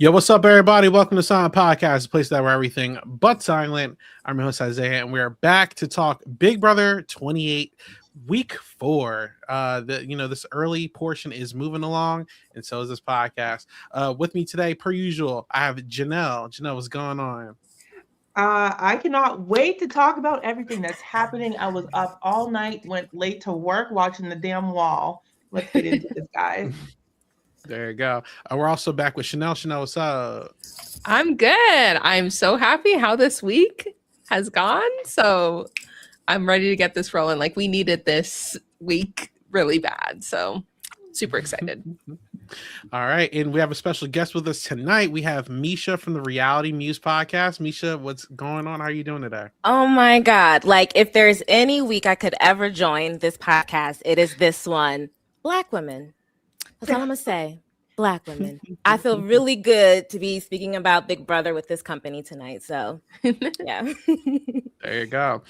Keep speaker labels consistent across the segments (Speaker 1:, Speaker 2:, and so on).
Speaker 1: Yo, what's up, everybody? Welcome to Silent Podcast, a place that where everything but silent. I'm your host Isaiah, and we are back to talk Big Brother 28, Week 4. This early portion is moving along, and so is this podcast. With me today, per usual, I have Janelle. Janelle, what's going on?
Speaker 2: I cannot wait to talk about everything that's happening. I was up all night, went late to work, watching the damn wall. Let's get into this, guys.
Speaker 1: There you go. We're also back with Chanelle. Chanelle, what's up?
Speaker 3: I'm good. I'm so happy how this week has gone. So I'm ready to get this rolling. Like, we needed this week really bad. So super excited.
Speaker 1: All right. And we have a special guest with us tonight. We have Misha from the Reality Muse podcast. Misha, what's going on? How are you doing today?
Speaker 4: Oh my God. Like, if there's any week I could ever join this podcast, it is this one. Black women. That's all I'm going to say. Black women. I feel really good to be speaking about Big Brother with this company tonight. So, yeah.
Speaker 1: There you go.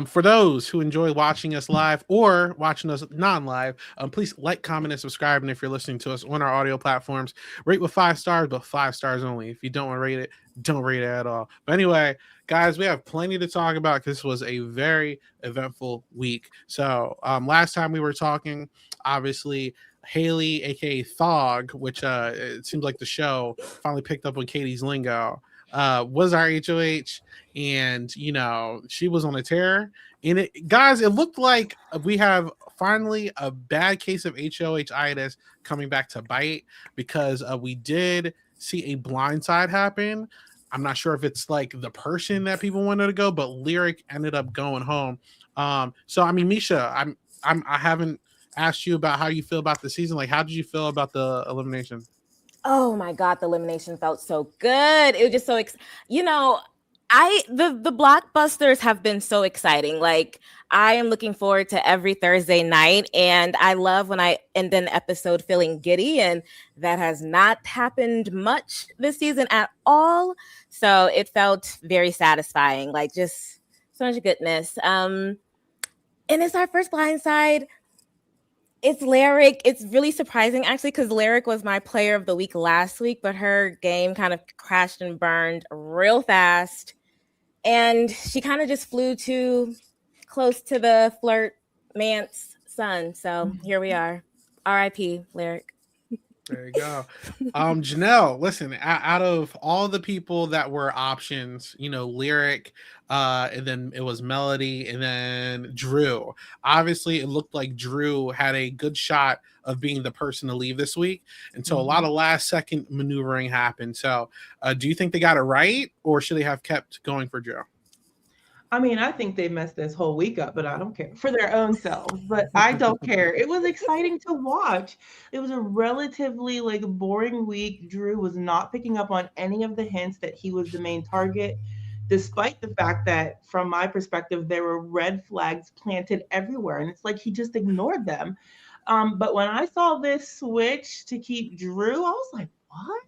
Speaker 1: For those who enjoy watching us live or watching us non-live, please like, comment, and subscribe. And if you're listening to us on our audio platforms, rate with 5 stars, but 5 stars only. If you don't want to rate it, don't rate it at all. But anyway, guys, we have plenty to talk about because this was a very eventful week. So last time we were talking, obviously, Haley, aka Thog, which it seems like the show finally picked up on Katie's lingo, was our HOH, and she was on a tear. And it looked like we have finally a bad case of HOH-itis coming back to bite, because we did see a blindside happen. I'm not sure if it's like the person that people wanted to go, but Lyric ended up going home. So I mean, Misha, I haven't asked you about how you feel about the season. Like, how did you feel about the elimination?
Speaker 4: Oh my God, the elimination felt so good. It was just so the blockbusters have been so exciting. Like, I am looking forward to every Thursday night, and I love when I end an episode feeling giddy, and that has not happened much this season at all. So it felt very satisfying, like just so much goodness. And it's our first blindside. It's Lyric. It's really surprising, actually, because Lyric was my player of the week last week, but her game kind of crashed and burned real fast. And she kind of just flew too close to the flirt man's son. So here we are. R.I.P. Lyric.
Speaker 1: There you go. Janelle, listen, out of all the people that were options, Lyric, and then it was Melody, and then Drew. Obviously, it looked like Drew had a good shot of being the person to leave this week. And so a lot of last second maneuvering happened. So do you think they got it right, or should they have kept going for Drew?
Speaker 2: I mean, I think they messed this whole week up, but I don't care, for their own selves. But I don't care. It was exciting to watch. It was a relatively boring week. Drew was not picking up on any of the hints that he was the main target, despite the fact that, from my perspective, there were red flags planted everywhere. And it's like he just ignored them. But when I saw this switch to keep Drew, I was like, what?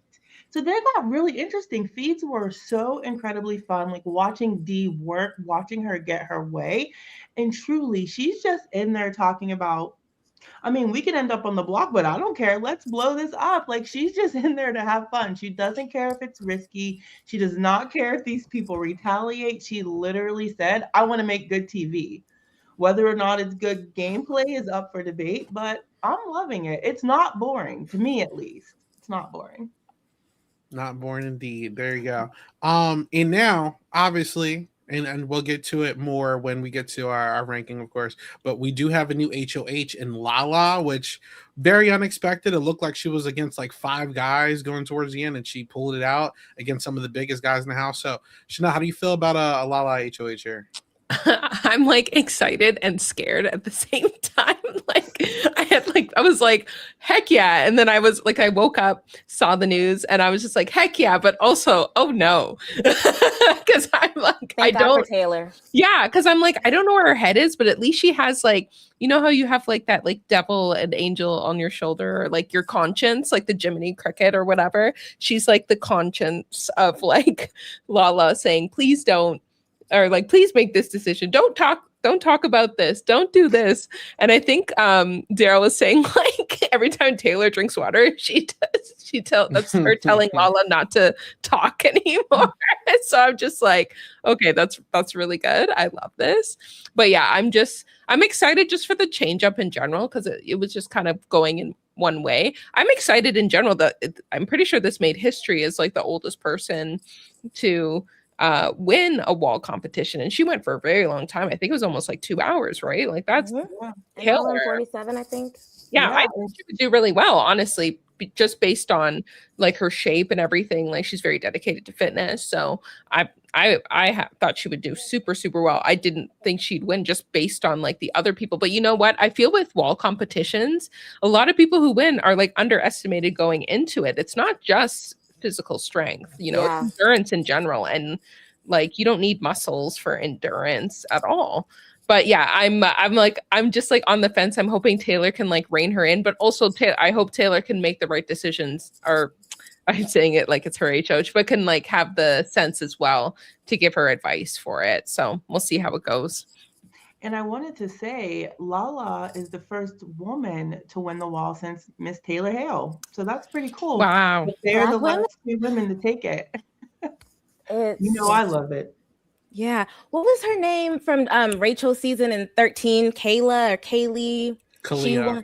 Speaker 2: So that got really interesting. Feeds were so incredibly fun, like watching Dee work, watching her get her way. And truly, she's just in there talking about, I mean, we could end up on the block, but I don't care. Let's blow this up. Like, she's just in there to have fun. She doesn't care if it's risky. She does not care if these people retaliate. She literally said, I want to make good TV. Whether or not it's good gameplay is up for debate, but I'm loving it. It's not boring, to me at least. It's not boring.
Speaker 1: Not boring indeed. There you go. And now, obviously, and we'll get to it more when we get to our ranking, of course, but we do have a new HOH in Lala, which very unexpected. It looked like she was against like 5 guys going towards the end, and she pulled it out against some of the biggest guys in the house. So, Chanelle, how do you feel about a Lala HOH here?
Speaker 3: I'm excited and scared at the same time. I was like, heck yeah. And then I woke up, saw the news, and I was just like, heck yeah, but also, oh no. Because I'm like,
Speaker 4: Thank God for Taylor.
Speaker 3: Yeah, because I'm like, I don't know where her head is, but at least she has how you have that devil and angel on your shoulder, or your conscience, like the Jiminy Cricket or whatever. She's like the conscience of Lala saying, please don't, or please make this decision. Don't talk about this. Don't do this. And I think Daryl was saying every time Taylor drinks water, that's her telling Lala not to talk anymore. So I'm just like, okay, that's really good. I love this. But yeah, I'm excited just for the change up in general, because it was just kind of going in one way. I'm excited in general that I'm pretty sure this made history as like the oldest person to win a wall competition, and she went for a very long time. I think it was almost like 2 hours, right? Like that's
Speaker 4: Taylor 47, I think.
Speaker 3: Yeah, I think she would do really well, honestly, just based on like her shape and everything. Like she's very dedicated to fitness, so I thought she would do super, super well. I didn't think she'd win just based on like the other people. But you know what? I feel with wall competitions, a lot of people who win are like underestimated going into it. It's not just physical strength, it's endurance in general. And like you don't need muscles for endurance at all. But yeah, I'm just like on the fence. I'm hoping Taylor can like rein her in, but also I hope Taylor can make the right decisions, or I'm saying it like it's her HOH, but can like have the sense as well to give her advice for it. So we'll see how it goes.
Speaker 2: And I wanted to say, Lala is the first woman to win the wall since Miss Taylor Hale. So that's pretty cool.
Speaker 3: Wow.
Speaker 2: But they're the last 2 women to take it. I love it.
Speaker 4: Yeah. What was her name from Rachel's season in 13? Kayla or Kaylee?
Speaker 2: Kalia.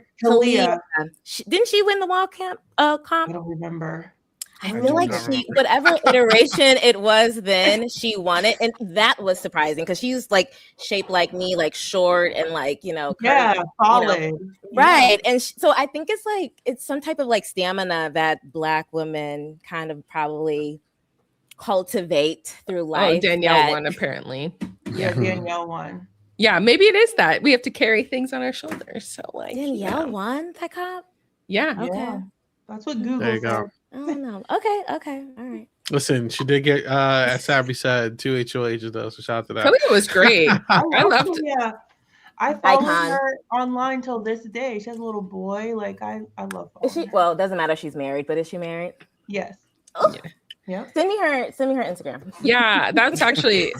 Speaker 4: Didn't she win the wall comp?
Speaker 2: I don't remember.
Speaker 4: I feel like whatever iteration it was then, she won it. And that was surprising because she's like shaped like me, like short and like, curvy,
Speaker 2: solid.
Speaker 4: Right. And so I think it's some type of like stamina that Black women kind of probably cultivate through life.
Speaker 3: Oh, Danielle won apparently.
Speaker 2: Yeah, Danielle won.
Speaker 3: Yeah, maybe it is that we have to carry things on our shoulders. So like
Speaker 4: Danielle won that comp?
Speaker 3: Yeah.
Speaker 4: Okay.
Speaker 2: Yeah. That's what Google
Speaker 1: There you
Speaker 2: said.
Speaker 1: go.
Speaker 4: I don't know. Okay. All right.
Speaker 1: Listen, she did get as Sabri said 2 HOHs though, so shout out to that.
Speaker 3: Kalia was great. I loved it.
Speaker 2: Yeah. I followed her online till this day. She has a little boy. Like I love her.
Speaker 4: Is she? Well, it doesn't matter if she's married, but is she married?
Speaker 2: Yes.
Speaker 4: Oh.
Speaker 2: Yeah.
Speaker 4: Send me her Instagram.
Speaker 3: Yeah, that's actually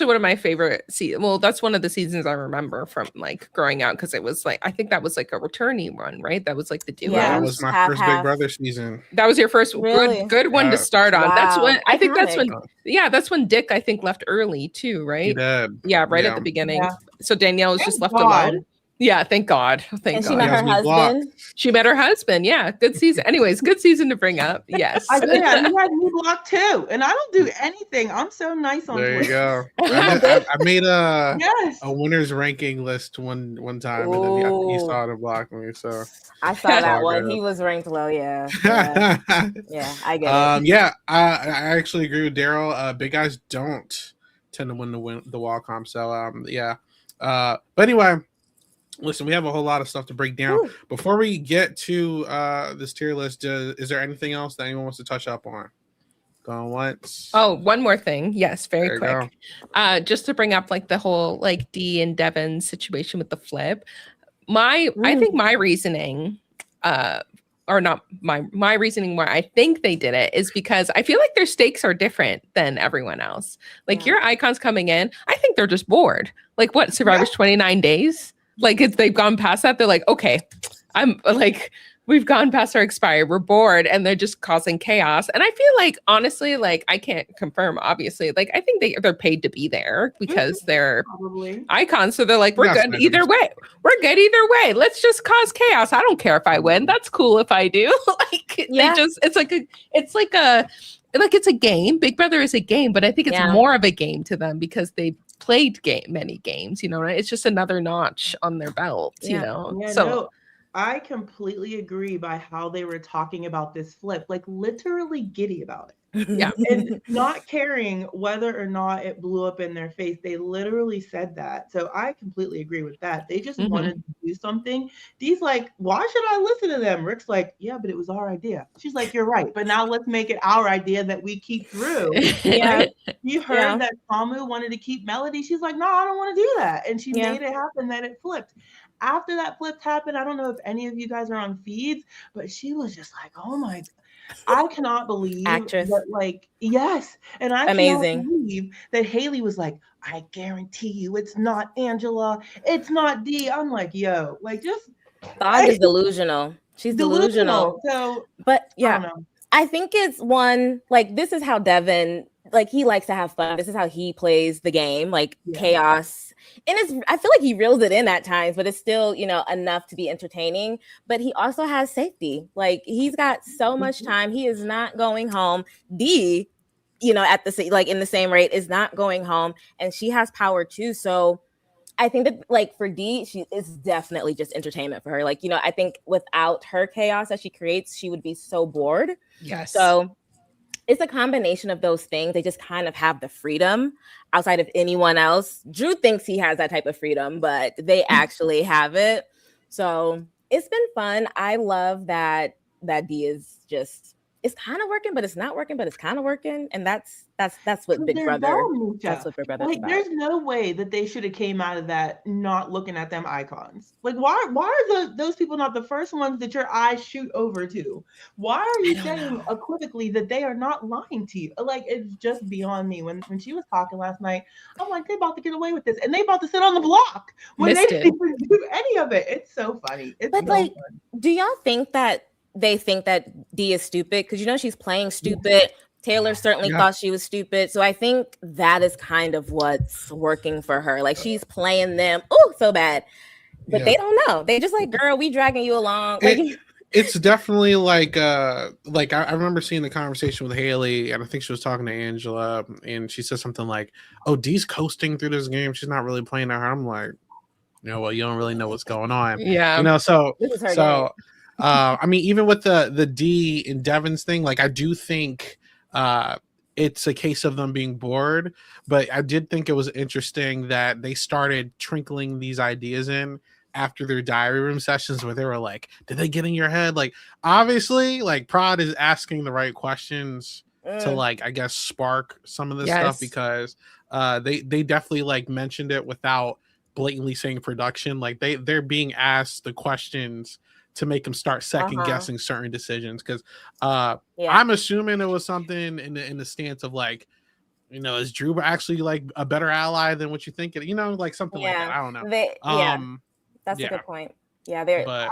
Speaker 3: one of my favorite seasons. Well, that's one of the seasons I remember from like growing out, because it was like, I think that was like a returning one, right? That was like the duo.
Speaker 1: Yeah, that was my first Big Brother season.
Speaker 3: That was your first good one to start on. Wow. That's when I think that's when Dick I think left early too, right?
Speaker 1: He did.
Speaker 3: Yeah, right at the beginning. Yeah. So Danielle was just left alone. Yeah, thank God.
Speaker 4: And she met her husband.
Speaker 3: She met her husband. Yeah, good season. Anyways, good season to bring up. Yes.
Speaker 2: I did. You had me blocked too, and I don't do anything. I'm so nice on
Speaker 1: Twitter. There you go. I made a winners ranking list one time, and then he saw it and blocked me. So
Speaker 4: I saw that one. He was ranked low. Yeah, I get it.
Speaker 1: Yeah, I actually agree with Daryl. Big guys don't tend to win the wall comp. So but anyway. Listen, we have a whole lot of stuff to break down. Before we get to this tier list, is there anything else that anyone wants to touch up on? Going once.
Speaker 3: Oh, one more thing. Yes, very quick. Just to bring up like the whole like Dee and Devin situation with the flip. I think my reasoning, or not my reasoning why I think they did it is because I feel like their stakes are different than everyone else. Like your icons coming in, I think they're just bored. Like what, Survivor's 29 days? Like if they've gone past that, they're like, okay, I'm like, we've gone past our expiry. We're bored, and they're just causing chaos. And I feel like, honestly, like I can't confirm, obviously. Like I think they're paid to be there because they're icons. So they're like, we're good either way. We're good either way. Let's just cause chaos. I don't care if I win. That's cool if I do. It's a game. Big Brother is a game, but I think it's more of a game to them because they played many games, right? It's just another notch on their belt,
Speaker 2: No, I completely agree by how they were talking about this flip, like literally giddy about it.
Speaker 3: Yeah.
Speaker 2: And not caring whether or not it blew up in their face. They literally said that. So I completely agree with that. They just wanted to do something. Dee's like, why should I listen to them? Rick's like, yeah, but it was our idea. She's like, you're right. But now let's make it our idea that we keep through. Yeah. You heard that Tamu wanted to keep Melody. She's like, no, I don't want to do that. And she made it happen that it flipped. After that flip happened, I don't know if any of you guys are on feeds, but she was just like, oh my God. I cannot believe that, like, yes. And I cannot believe that Haley was like, I guarantee you it's not Angela. It's not Dee. I'm like, yo, like just
Speaker 4: Thog is delusional. She's delusional.
Speaker 2: So,
Speaker 4: but
Speaker 2: I don't know.
Speaker 4: I think it's one, like, this is how Devin, like, he likes to have fun. This is how he plays the game, like chaos. And I feel like he reels it in at times, but it's still, you know, enough to be entertaining. But he also has safety. Like, he's got so much time. He is not going home. Dee, you know, at the, like, in the same rate, is not going home. And she has power too. So I think that, like, for Dee, she is definitely just entertainment for her. Like, you know, I think without her chaos that she creates, she would be so bored.
Speaker 3: Yes.
Speaker 4: So it's a combination of those things. They just kind of have the freedom outside of anyone else. Drew thinks he has that type of freedom, but they actually have it. So it's been fun. I love that Dee is just, it's kind of working, but it's not working, but it's kind of working. And that's what Big Brother. That's what Big Brother.
Speaker 2: Like, there's no way that they should have came out of that not looking at them icons. Like, why are those people not the first ones that your eyes shoot over to? Why are you saying equivocally that they are not lying to you? Like, it's just beyond me. When she was talking last night, I'm like, they about to get away with this, and they about to sit on the block when they didn't even do any of it. It's so funny. It's
Speaker 4: but
Speaker 2: so
Speaker 4: like,
Speaker 2: fun.
Speaker 4: Do y'all think that they think that Dee is stupid? Because, you know, she's playing stupid. Taylor certainly thought she was stupid. So I think that is kind of what's working for her. Like, she's playing them so bad. But they don't know. They just like, girl, we dragging you along.
Speaker 1: It's definitely like I remember seeing the conversation with Haley, and I think she was talking to Angela, and she said something like, "Oh, Dee's coasting through this game. She's not really playing at her." I'm like, you know, well, you don't really know what's going on.
Speaker 3: Yeah.
Speaker 1: You know, so
Speaker 4: this is her game.
Speaker 1: I mean, even with the Dee and Devin's thing, like, I do think it's a case of them being bored, but I did think it was interesting that they started trickling these ideas in after their diary room sessions, where they were like, did they get in your head? Like, obviously, like, Prod is asking the right questions to, like, I guess, spark some of this stuff, because they definitely, like, mentioned it without blatantly saying production. Like, they're being asked the questions to make them start second guessing certain decisions, because I'm assuming it was something in the stance of, like, you know, is Drew actually, like, a better ally than what you think? You know, like, something like that. I don't know.
Speaker 4: That's a good point. Yeah,
Speaker 1: but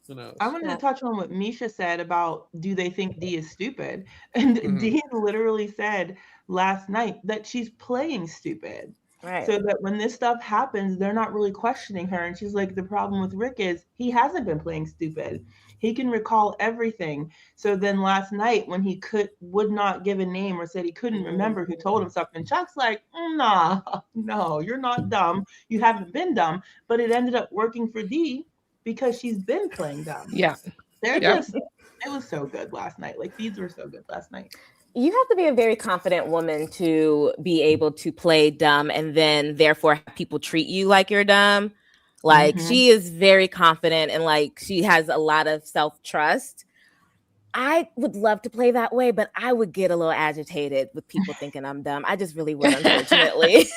Speaker 1: who knows?
Speaker 2: I wanted to touch on what Misha said about, do they think Dee is stupid? And Dee literally said last night that she's playing stupid.
Speaker 4: Right.
Speaker 2: So that when this stuff happens, they're not really questioning her. And she's like, the problem with Rick is he hasn't been playing stupid. He can recall everything. So then last night, when he would not give a name or said he couldn't remember who told him something, Chuck's like, nah, no, you're not dumb. You haven't been dumb. But it ended up working for Dee because she's been playing dumb.
Speaker 3: Yeah.
Speaker 2: It was so good last night. Like, these were so good last night.
Speaker 4: You have to be a very confident woman to be able to play dumb and then therefore people treat you like you're dumb. Like, she is very confident, and, like, she has a lot of self-trust. I would love to play that way, but I would get a little agitated with people thinking I'm dumb. I just really would, unfortunately.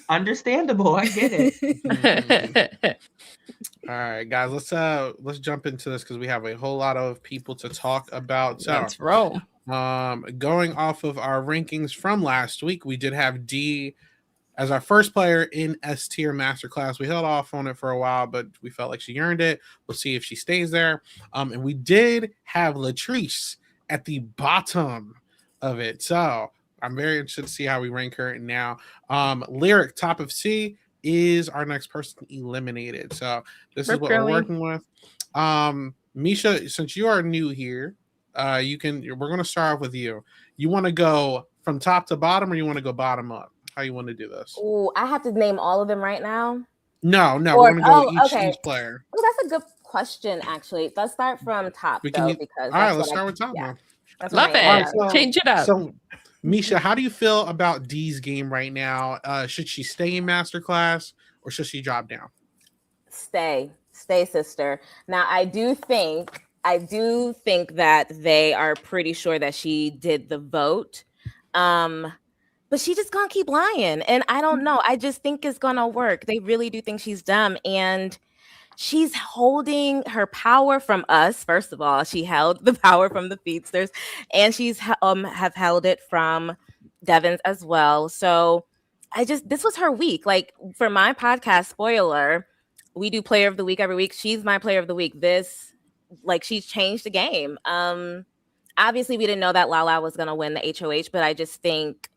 Speaker 2: Understandable. I get it.
Speaker 1: All right, guys, let's jump into this, because we have a whole lot of people to talk about. So
Speaker 3: let's roll.
Speaker 1: Going off of our rankings from last week, we did have Dee as our first player in S tier masterclass. We held off on it for a while, but we felt like she earned it. We'll see if she stays there. And we did have Latrice at the bottom of it. So I'm very interested to see how we rank her now. Lyric, top of C, is our next person eliminated. So this is what we're working with. Misha, since you are new here, we're going to start off with you. You want to go from top to bottom, or you want to go bottom up? How you want to do this?
Speaker 4: Oh, I have to name all of them right now?
Speaker 1: No, we're going to go each player.
Speaker 4: Oh, that's a good question, actually. Let's start from top, because
Speaker 1: all right, let's start with top now.
Speaker 3: Love it. Right, so, change it up.
Speaker 1: So, Misha, how do you feel about Dee's game right now? Should she stay in masterclass, or should she drop down?
Speaker 4: Stay, sister. Now, I do think that they are pretty sure that she did the vote. But she just gonna keep lying. And I don't know. I just think it's gonna work. They really do think she's dumb. And she's holding her power from us. First of all, she held the power from the Feedsters. And she's have held it from Devins as well. So this was her week. Like, for my podcast, spoiler, we do player of the week every week. She's my player of the week. This, like, she's changed the game. Obviously we didn't know that Lala was going to win the HOH, but I just think,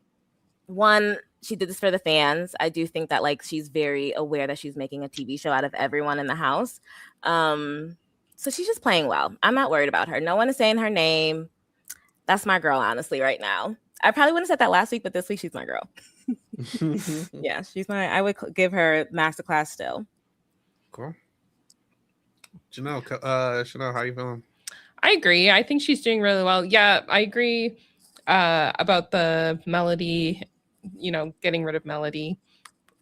Speaker 4: one, she did this for the fans. I do think that, like, she's very aware that she's making a TV show out of everyone in the house. So she's just playing well. I'm not worried about her. No one is saying her name. That's my girl, honestly, right now. I probably wouldn't have said that last week, but this week she's my girl. Yeah, I would give her masterclass still.
Speaker 1: Cool. Janelle, how you feeling?
Speaker 3: I agree. I think she's doing really well. Yeah, I agree about the Melody, getting rid of Melody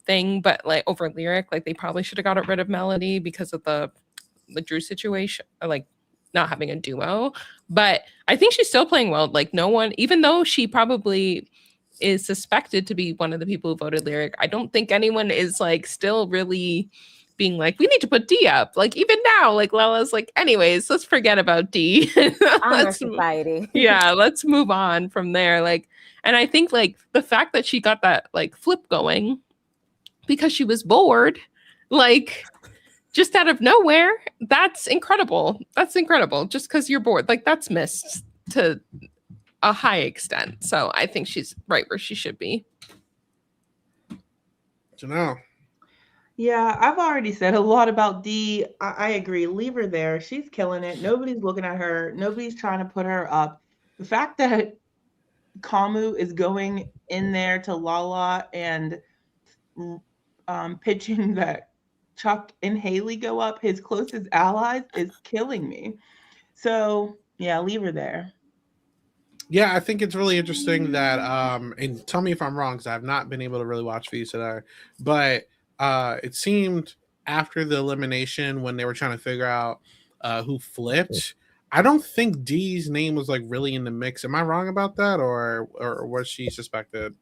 Speaker 3: thing, but like over Lyric, like they probably should have got rid of Melody because of the Drew situation, like not having a duo. But I think she's still playing well. Like no one, even though she probably is suspected to be one of the people who voted Lyric, I don't think anyone is like still really being like, we need to put D up. Like even now, like Lala's like, anyways, let's forget about D.
Speaker 4: Society.
Speaker 3: Yeah, let's move on from there. Like, and I think like the fact that she got that like flip going because she was bored, like just out of nowhere, that's incredible. That's incredible. Just because you're bored, like that's missed to a high extent. So I think she's right where she should be.
Speaker 1: Janelle.
Speaker 2: Yeah, I've already said a lot about Dee. I agree. Leave her there. She's killing it. Nobody's looking at her. Nobody's trying to put her up. The fact that Kamu is going in there to Lala and pitching that Chuck and Haley go up, his closest allies, is killing me. So, yeah, leave her there.
Speaker 1: Yeah, I think it's really interesting that, and tell me if I'm wrong, because I've not been able to really watch these today, but it seemed after the elimination when they were trying to figure out who flipped, I don't think Dee's name was like really in the mix. Am I wrong about that, or was she suspected?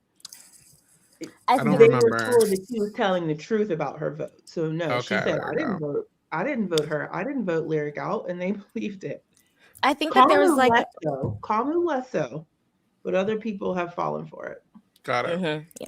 Speaker 2: I don't remember. Were told that she was telling the truth about her vote. So no, okay, she said, I didn't vote. I didn't vote her. I didn't vote Lyric out, and they believed it.
Speaker 4: I think that there was like
Speaker 2: Kamu less so, but other people have fallen for it.
Speaker 1: Got it.
Speaker 4: Mm-hmm. Yeah.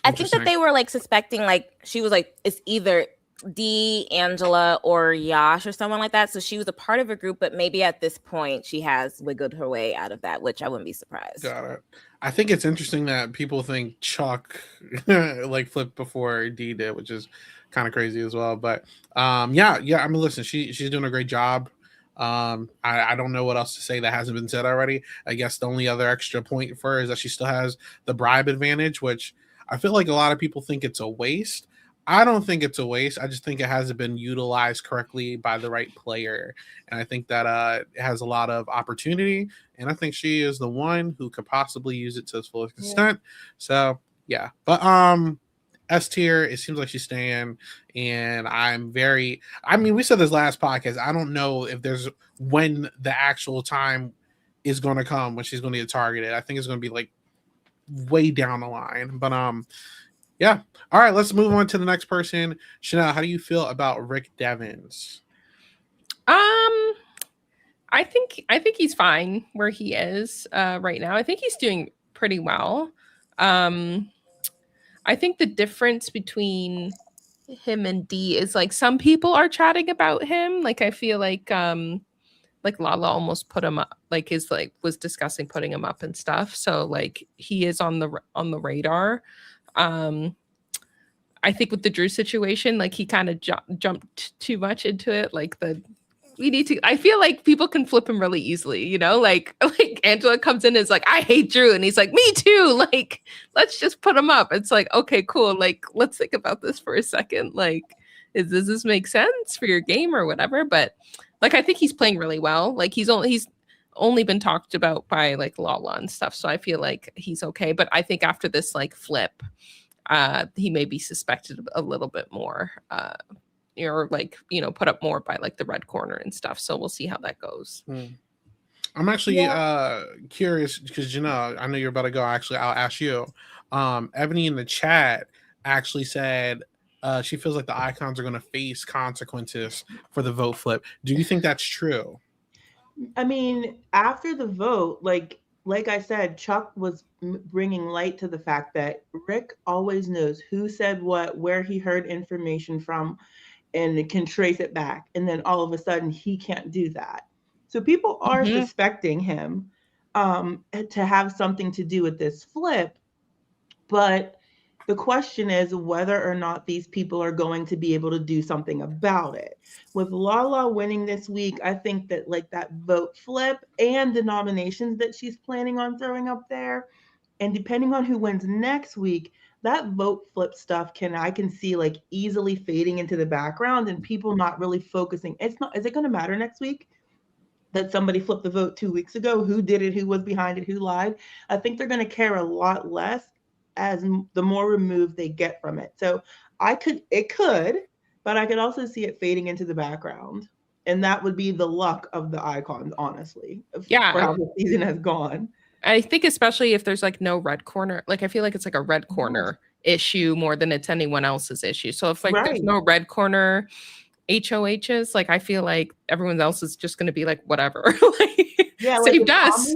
Speaker 4: I think that they were like suspecting, like she was like, it's either Dee, Angela, or Yash or someone like that. So she was a part of a group, but maybe at this point she has wiggled her way out of that, which I wouldn't be surprised.
Speaker 1: Got it. I think it's interesting that people think Chuck like flipped before Dee did, which is kind of crazy as well. But yeah. I mean, listen, she's doing a great job. I don't know what else to say that hasn't been said already. I guess the only other extra point for her is that she still has the bribe advantage, which I feel like a lot of people think it's a waste. I don't think it's a waste. I just think it hasn't been utilized correctly by the right player. And I think that it has a lot of opportunity. And I think she is the one who could possibly use it to its fullest extent. So, yeah. But S tier, it seems like she's staying. And we said this last podcast. I don't know if there's when the actual time is going to come when she's going to get targeted. I think it's going to be like way down the line. But yeah. All right, let's move on to the next person. Chanelle, how do you feel about Rick Devens?
Speaker 3: I think he's fine where he is right now. I think he's doing pretty well. I think the difference between him and Dee is like some people are chatting about him. Like I feel like Lala almost put him up, like was discussing putting him up and stuff. So like he is on the radar. I think with the Drew situation, like he kind of jumped too much into it. Like I feel like people can flip him really easily, like Angela comes in and is like, I hate Drew. And he's like, me too. Like, let's just put him up. It's like, okay, cool. Like, let's think about this for a second. Like, does this make sense for your game or whatever? But like, I think he's playing really well. Like he's only been talked about by like Lala and stuff. So I feel like he's okay. But I think after this like flip, he may be suspected a little bit more, or like, put up more by like the red corner and stuff. So we'll see how that goes.
Speaker 1: I'm actually curious because, I know you're about to go. Actually, I'll ask you. Ebony in the chat actually said she feels like the icons are going to face consequences for the vote flip. Do you think that's true?
Speaker 2: I mean, after the vote, like I said, Chuck was bringing light to the fact that Rick always knows who said what, where he heard information from. and it can trace it back. And then all of a sudden he can't do that. So people are suspecting him to have something to do with this flip. But the question is whether or not these people are going to be able to do something about it. With Lala winning this week, I think that like that vote flip and the nominations that she's planning on throwing up there, and depending on who wins next week, that vote flip stuff I can see like easily fading into the background and people not really focusing. Is it going to matter next week that somebody flipped the vote 2 weeks ago? Who did it? Who was behind it? Who lied? I think they're going to care a lot less as the more removed they get from it. So it could, but I could also see it fading into the background. And that would be the luck of the icons, honestly, for how the season has gone.
Speaker 3: I think especially if there's like no red corner, like I feel like it's like a red corner issue more than it's anyone else's issue. So if like there's no red corner HOHs, like I feel like everyone else is just going to be like whatever. Saved us.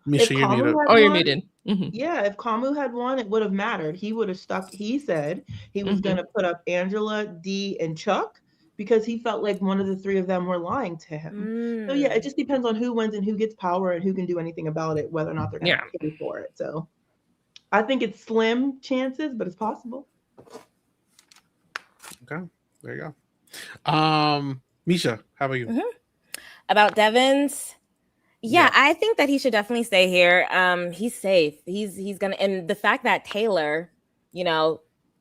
Speaker 1: Misha, you're muted.
Speaker 3: Oh, you're muted.
Speaker 2: Yeah, if Kamu had won, it would have mattered. He would have stuck. He said he was going to put up Angela, Dee, and Chuck because he felt like one of the three of them were lying to him. So yeah, it just depends on who wins and who gets power and who can do anything about it, whether or not they're going to pay for it. So I think it's slim chances, but it's possible.
Speaker 1: Okay, there you go. Misha, how about you?
Speaker 4: About Devins? Yeah, I think that he should definitely stay here. He's safe. He's gonna, and the fact that Taylor,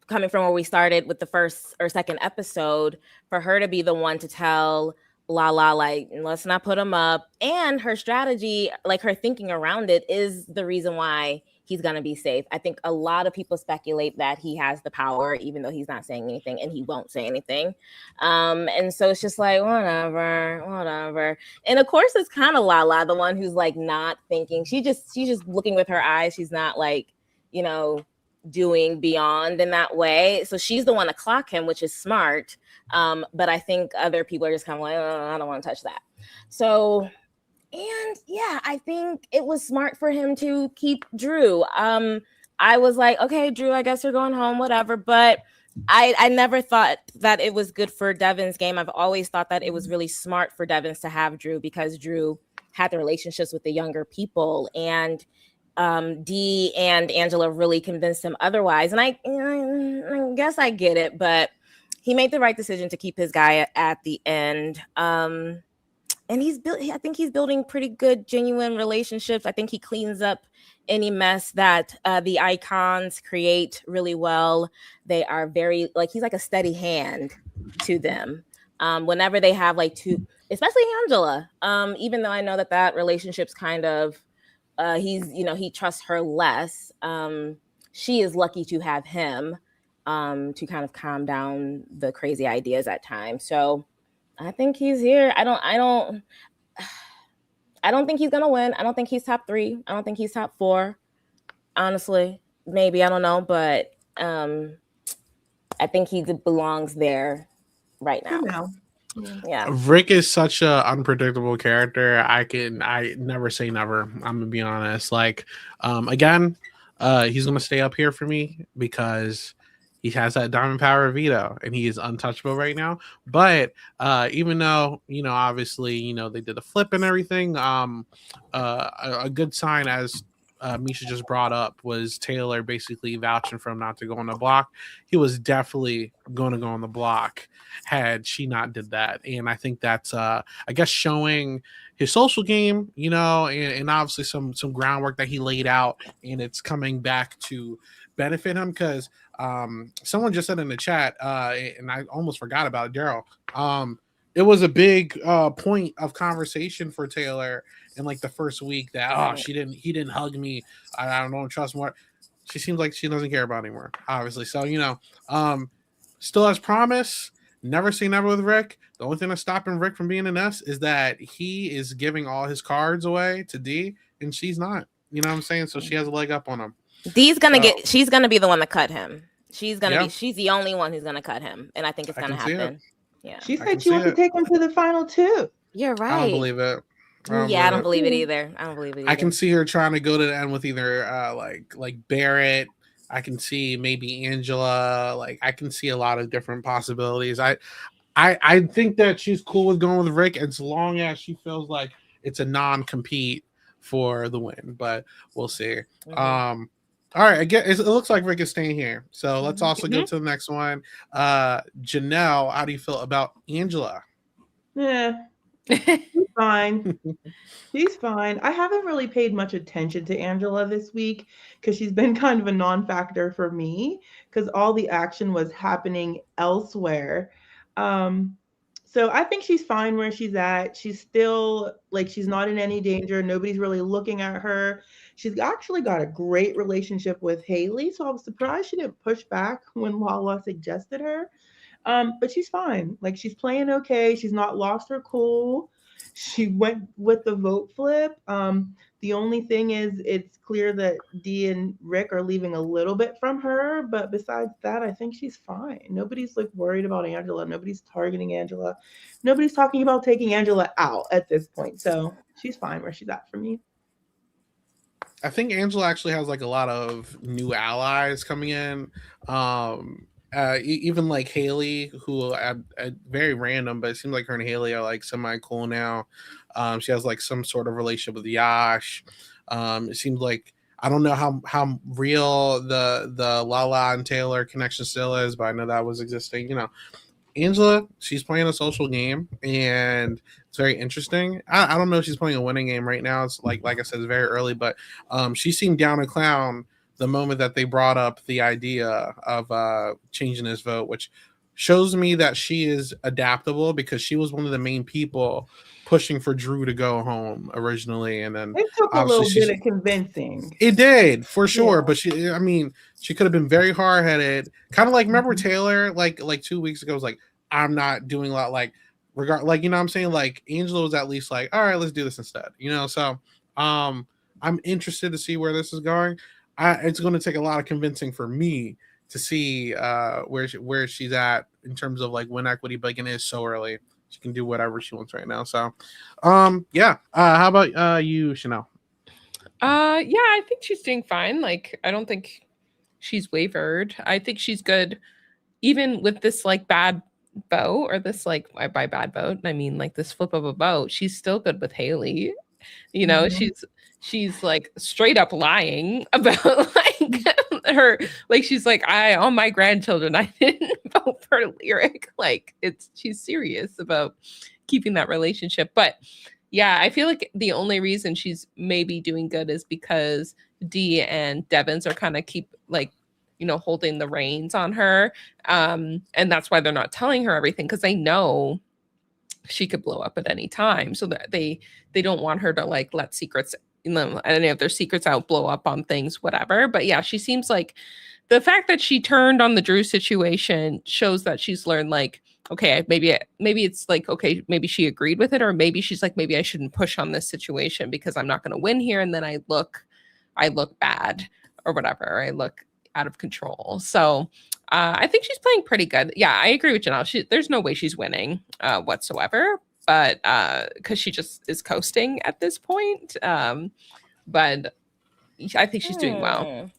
Speaker 4: coming from where we started with the first or second episode, for her to be the one to tell Lala, like, let's not put him up, and her strategy, like her thinking around it, is the reason why he's gonna be safe. I think a lot of people speculate that he has the power, even though he's not saying anything, and he won't say anything. And so it's just like whatever. And of course, it's kind of Lala, the one who's like not thinking. She's just looking with her eyes. She's not like, doing beyond in that way. So she's the one to clock him, which is smart. But I think other people are just kind of like, oh, I don't want to touch that. So. And yeah, I think it was smart for him to keep Drew. I was like, okay, Drew, I guess you're going home, whatever. But I never thought that it was good for Devin's game. I've always thought that it was really smart for Devins to have Drew because Drew had the relationships with the younger people. And Dee and Angela really convinced him otherwise. And I guess I get it, but he made the right decision to keep his guy at the end. And I think he's building pretty good, genuine relationships. I think he cleans up any mess that the icons create really well. They are very, he's like a steady hand to them. Whenever they have two, especially Angela, even though I know that relationship's kind of, he trusts her less. She is lucky to have him to kind of calm down the crazy ideas at times. So I think he's here. I don't think he's gonna win. I don't think he's top 3. I don't think he's top 4. Honestly, maybe, I don't know, but I think he belongs there right now. Yeah.
Speaker 1: Rick is such a unpredictable character. I never say never. I'm gonna be honest. Again, he's gonna stay up here for me because he has that diamond power veto and he is untouchable right now. But even though, obviously, they did the flip and everything, a good sign, as Misha just brought up, was Taylor basically vouching for him not to go on the block. He was definitely going to go on the block had she not did that. And I think that's, I guess, showing his social game, and obviously some groundwork that he laid out, and it's coming back to benefit him because someone just said in the chat, and I almost forgot about it, Daryl. It was a big point of conversation for Taylor in the first week that he didn't hug me. I don't trust more. She seems like she doesn't care about anymore, obviously. So still has promise. Never say never with Rick. The only thing that's stopping Rick from being an S is that he is giving all his cards away to Dee, and she's not. You know what I'm saying? So she has a leg up on him.
Speaker 4: She's gonna be the one to cut him. She's the only one who's gonna cut him, and I think it's gonna happen. Yeah,
Speaker 2: she said she wants to take him to the final 2.
Speaker 4: You're right.
Speaker 1: I don't believe it.
Speaker 4: I don't believe it either.
Speaker 1: I can see her trying to go to the end with either like Barrett. I can see maybe Angela. I can see a lot of different possibilities. I think that she's cool with going with Rick as long as she feels like it's a non-compete for the win. But we'll see. All right, I get it looks like Rick is staying here. So let's also go to the next one. Janelle, how do you feel about Angela?
Speaker 2: Yeah, she's fine. She's fine. I haven't really paid much attention to Angela this week because she's been kind of a non-factor for me because all the action was happening elsewhere. Um, so I think she's fine where she's at. She's still like she's not in any danger. Nobody's really looking at her. She's actually got a great relationship with Haley, so I was surprised she didn't push back when Lala suggested her. But she's fine. Like she's playing okay. She's not lost her cool. She went with the vote flip. The only thing is it's clear that Dee and Rick are leaving a little bit from her, but besides that, I think she's fine. Nobody's like worried about Angela. Nobody's targeting Angela. Nobody's talking about taking Angela out at this point. So she's fine where she's at for me.
Speaker 1: I think Angela actually has like a lot of new allies coming in. Even like Haley, who very random, but it seems like her and Haley are like semi cool now. She has like some sort of relationship with Yash. It seems like I don't know how real the Lala and Taylor connection still is, but I know that was existing. You know, Angela, she's playing a social game, and it's very interesting. I don't know if she's playing a winning game right now. It's like I said, it's very early, but she seemed down a clown the moment that they brought up the idea of changing his vote, which shows me that she is adaptable because she was one of the main people pushing for Drew to go home originally, and then
Speaker 2: it took a little bit of convincing.
Speaker 1: It did for sure, but she could have been very hard headed, kind of like remember Taylor like 2 weeks ago was like, I'm not doing a lot like you know what I'm saying, like Angela was at least like, all right, let's do this instead, you know. So I'm interested to see where this is going. It's going to take a lot of convincing for me to see where she's at in terms of like win equity, but again, it's so early. She can do whatever she wants right now. So, yeah. How about you, Chanelle?
Speaker 3: Yeah, I think she's doing fine. Like, I don't think she's wavered. I think she's good, even with this like bad vote or this like by bad vote, I mean like this flip of a vote. She's still good with Haley. You know, she's like straight up lying about like her, like she's like, all my grandchildren, I didn't vote for Lyric. Like she's serious about keeping that relationship. But yeah, I feel like the only reason she's maybe doing good is because Dee and Devins are kind of keep like, you know, holding the reins on her. And that's why they're not telling her everything, because they know she could blow up at any time. So that they don't want her to like let secrets, you know, any of their secrets out, blow up on things, whatever. But yeah, she seems like the fact that she turned on the Drew situation shows that she's learned like, okay, maybe it's like, okay, maybe she agreed with it, or maybe she's like, maybe I shouldn't push on this situation because I'm not going to win here. And then I look bad or whatever. I look out of control. So I think she's playing pretty good. Yeah, I agree with Janelle. There's no way she's winning whatsoever, but because she just is coasting at this point. But I think she's doing well.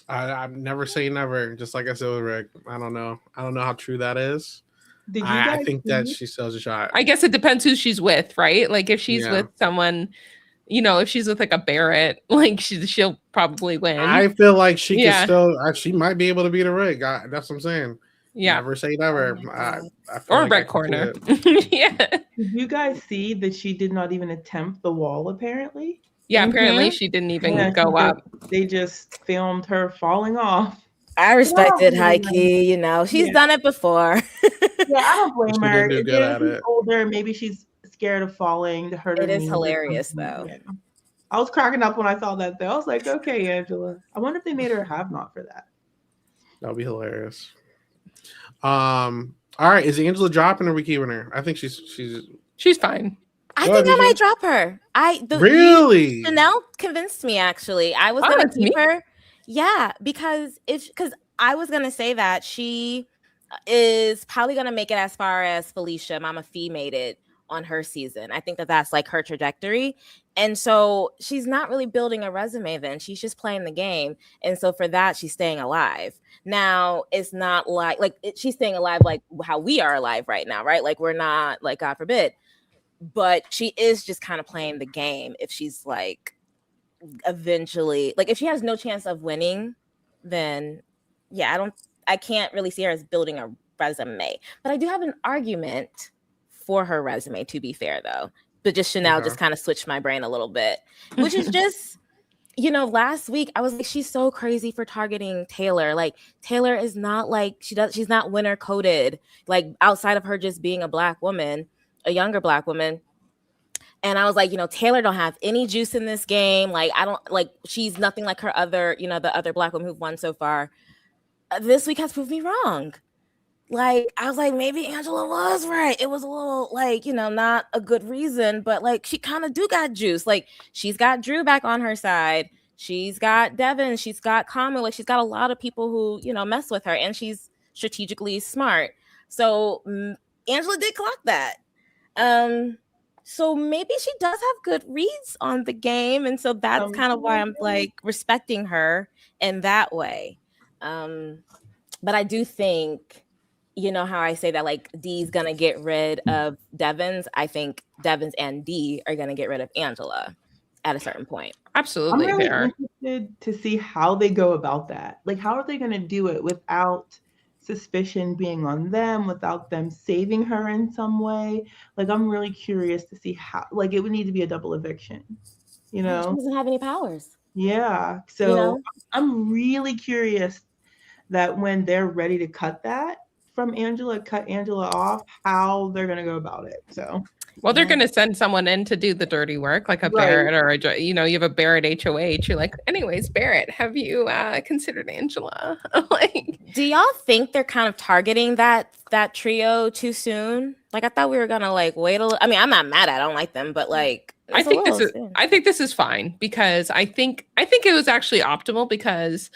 Speaker 1: I've never say never. Just like I said with Rick, I don't know how true that is.
Speaker 2: I
Speaker 1: think that she sells a shot.
Speaker 3: I guess it depends who she's with, right? Like if she's with someone, you know, if she's with like a Barrett, like she'll probably win.
Speaker 1: I feel like she can still. She might be able to beat a Rick. That's what I'm saying.
Speaker 3: Yeah.
Speaker 1: Never say never.
Speaker 3: Or like Red Corner. Yeah.
Speaker 2: Did you guys see that she did not even attempt the wall? Apparently.
Speaker 3: Yeah. Apparently she didn't even go up.
Speaker 2: They just filmed her falling off.
Speaker 4: I respected Heike. You know, she's done it before.
Speaker 2: Yeah, I don't blame her.
Speaker 1: She's
Speaker 2: older. Maybe she's scared of falling to hurt her.
Speaker 4: It is hilarious though.
Speaker 2: Yeah. I was cracking up when I saw that though. I was like, okay, Angela. I wonder if they made her have not for that.
Speaker 1: That'll be hilarious. All right, is Angela dropping or are we keeping her? I think she's
Speaker 3: fine.
Speaker 4: I think I might drop her.
Speaker 1: Really?
Speaker 4: Chanelle convinced me actually. I was gonna keep her. Yeah, because I was gonna say that she is probably gonna make it as far as Felicia, Mama Fee made it, on her season. I think that that's like her trajectory. And so she's not really building a resume then. She's just playing the game. And so for that, she's staying alive. Now, it's not she's staying alive like how we are alive right now, right? Like we're not, like, God forbid. But she is just kind of playing the game. If she's like eventually, like if she has no chance of winning, then yeah, I can't really see her as building a resume. But I do have an argument for her resume, to be fair, though. But just Chanelle just kind of switched my brain a little bit, which is just, last week I was like, she's so crazy for targeting Taylor. Like Taylor is not like, she's not winner coded, like outside of her just being a Black woman, a younger Black woman. And I was like, Taylor don't have any juice in this game. Like, she's nothing like her other, the other Black women who've won so far. This week has proved me wrong. Like, I was like, maybe Angela was right. It was a little, like, not a good reason, but like, she kind of do got juice. Like, she's got Drew back on her side. She's got Devin. She's got Common. Like, she's got a lot of people who, mess with her, and she's strategically smart. So Angela did clock that. So maybe she does have good reads on the game. And so that's kind of why I'm like respecting her in that way. But I do think, how I say that, like, Dee's gonna get rid of Devins. I think Devins and Dee are gonna get rid of Angela at a certain point.
Speaker 3: Absolutely.
Speaker 2: I'm really interested to see how they go about that. Like, how are they gonna do it without suspicion being on them, without them saving her in some way? Like, I'm really curious to see how, like, it would need to be a double eviction, She
Speaker 4: doesn't have any powers.
Speaker 2: Yeah. So I'm really curious that when they're ready to cut Angela off, how they're going to go about it. So,
Speaker 3: well, they're going to send someone in to do the dirty work, like a Barrett or you have a Barrett HOH. You're like, anyways, Barrett, have you considered Angela? Like,
Speaker 4: do y'all think they're kind of targeting that trio too soon? Like, I thought we were going to like wait a little. I mean, I'm not mad. I don't like them, but like, I think
Speaker 3: this is fine, because I think it was actually optimal, because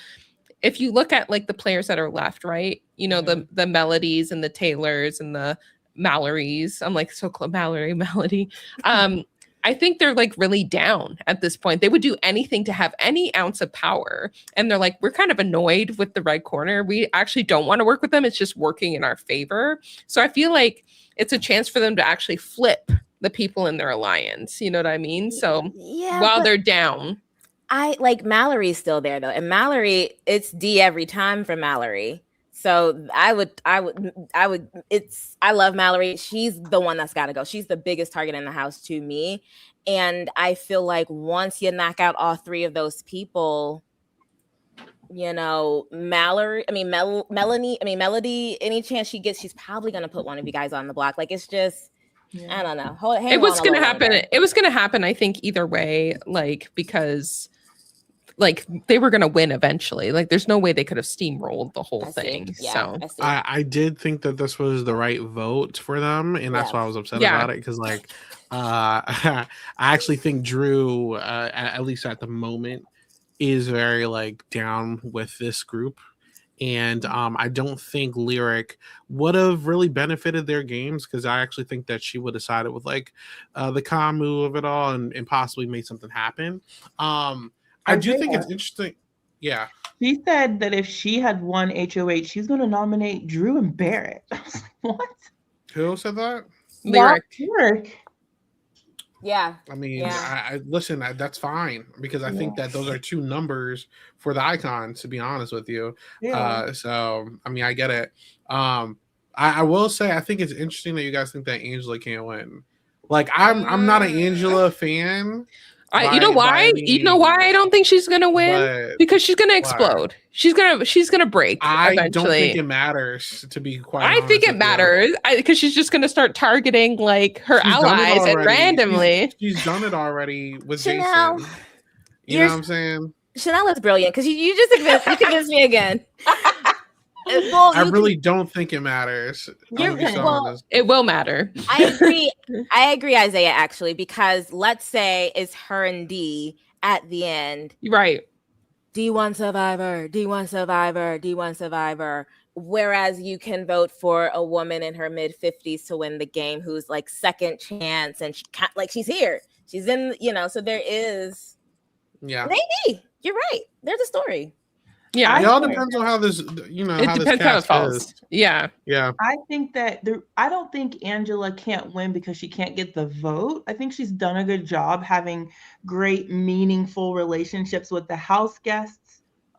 Speaker 3: if you look at like the players that are left, right? The Melodies and the Taylors and the Mallorys. I'm like, so close, Melody. I think they're like really down at this point. They would do anything to have any ounce of power. And they're like, we're kind of annoyed with the red corner. We actually don't want to work with them. It's just working in our favor. So I feel like it's a chance for them to actually flip the people in their alliance. You know what I mean? So while they're down.
Speaker 4: I like Mallory's still there though. And Mallory, it's D every time for Mallory. So I love Mallory. She's the one that's got to go. She's the biggest target in the house to me. And I feel like once you knock out all three of those people, Melody, any chance she gets, she's probably going to put one of you guys on the block. Like, it's just, I don't know.
Speaker 3: It was going to happen. It was going to happen, I think, either way, like, because like they were going to win eventually. Like, there's no way they could have steamrolled the whole thing.
Speaker 4: Yeah,
Speaker 3: so
Speaker 1: I did think that this was the right vote for them, and that's why I was upset about it, because like I actually think Drew, at least at the moment, is very like down with this group. And I don't think Lyric would have really benefited their games, because I actually think that she would have sided with like the Kamu of it all and possibly made something happen. I do think it's interesting. Yeah.
Speaker 2: She said that if she had won HOH, she's going to nominate Drew and Barrett. I was like, what?
Speaker 1: Who said that?
Speaker 2: Lyric.
Speaker 4: Yeah.
Speaker 1: I mean, I listen, that's fine, because I think that those are two numbers for the icons, to be honest with you. Yeah. So, I mean, I get it. I will say, I think it's interesting that you guys think that Angela can't win. Like, I'm not an Angela fan.
Speaker 3: You know why? You know why I don't think she's gonna win? Because she's gonna explode. She's gonna break.
Speaker 1: I
Speaker 3: eventually.
Speaker 1: Don't think it matters, to be quite honest.
Speaker 3: I think it matters, because she's just gonna start targeting like her allies and randomly.
Speaker 1: She's done it already with
Speaker 4: Chanelle,
Speaker 1: Jason. You know what I'm saying?
Speaker 4: Chanelle is brilliant, because you just convinced me again.
Speaker 1: I really don't think it matters.
Speaker 3: It will matter.
Speaker 4: I agree, Isaiah, actually, because let's say it's her and D at the end.
Speaker 3: Right.
Speaker 4: D1 Survivor, D1 Survivor, D1 Survivor. Whereas you can vote for a woman in her mid 50s to win the game who's like second chance and she's here. She's in, so there is maybe you're right. There's a story.
Speaker 3: Yeah.
Speaker 1: It all depends on how this,
Speaker 3: it depends how it falls.
Speaker 1: is.
Speaker 3: Yeah.
Speaker 2: I think that I don't think Angela can't win because she can't get the vote. I think she's done a good job having great, meaningful relationships with the house guests.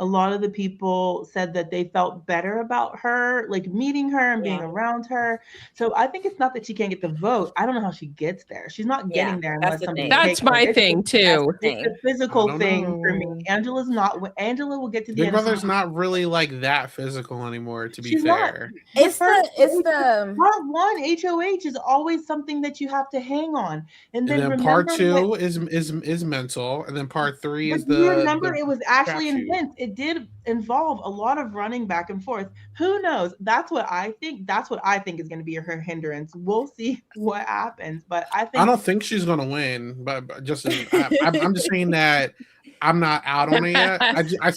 Speaker 2: A lot of the people said that they felt better about her, like meeting her and being around her. So I think it's not that she can't get the vote. I don't know how she gets there. She's not getting there unless somebody
Speaker 3: That's my thing too.
Speaker 2: It's a physical thing for me. Angela will get to the
Speaker 1: Big
Speaker 2: end.
Speaker 1: Brother's not really like that physical anymore, to be fair.
Speaker 4: It's the
Speaker 2: part one HOH is always something that you have to hang on. And then
Speaker 1: part two is mental, and then part three is the.
Speaker 2: Remember, it was actually intense. It did involve a lot of running back and forth. Who knows? That's what I think. That's what I think is going to be her hindrance. We'll see what happens. But I don't
Speaker 1: think she's going to win. But just I'm just saying that I'm not out on it yet.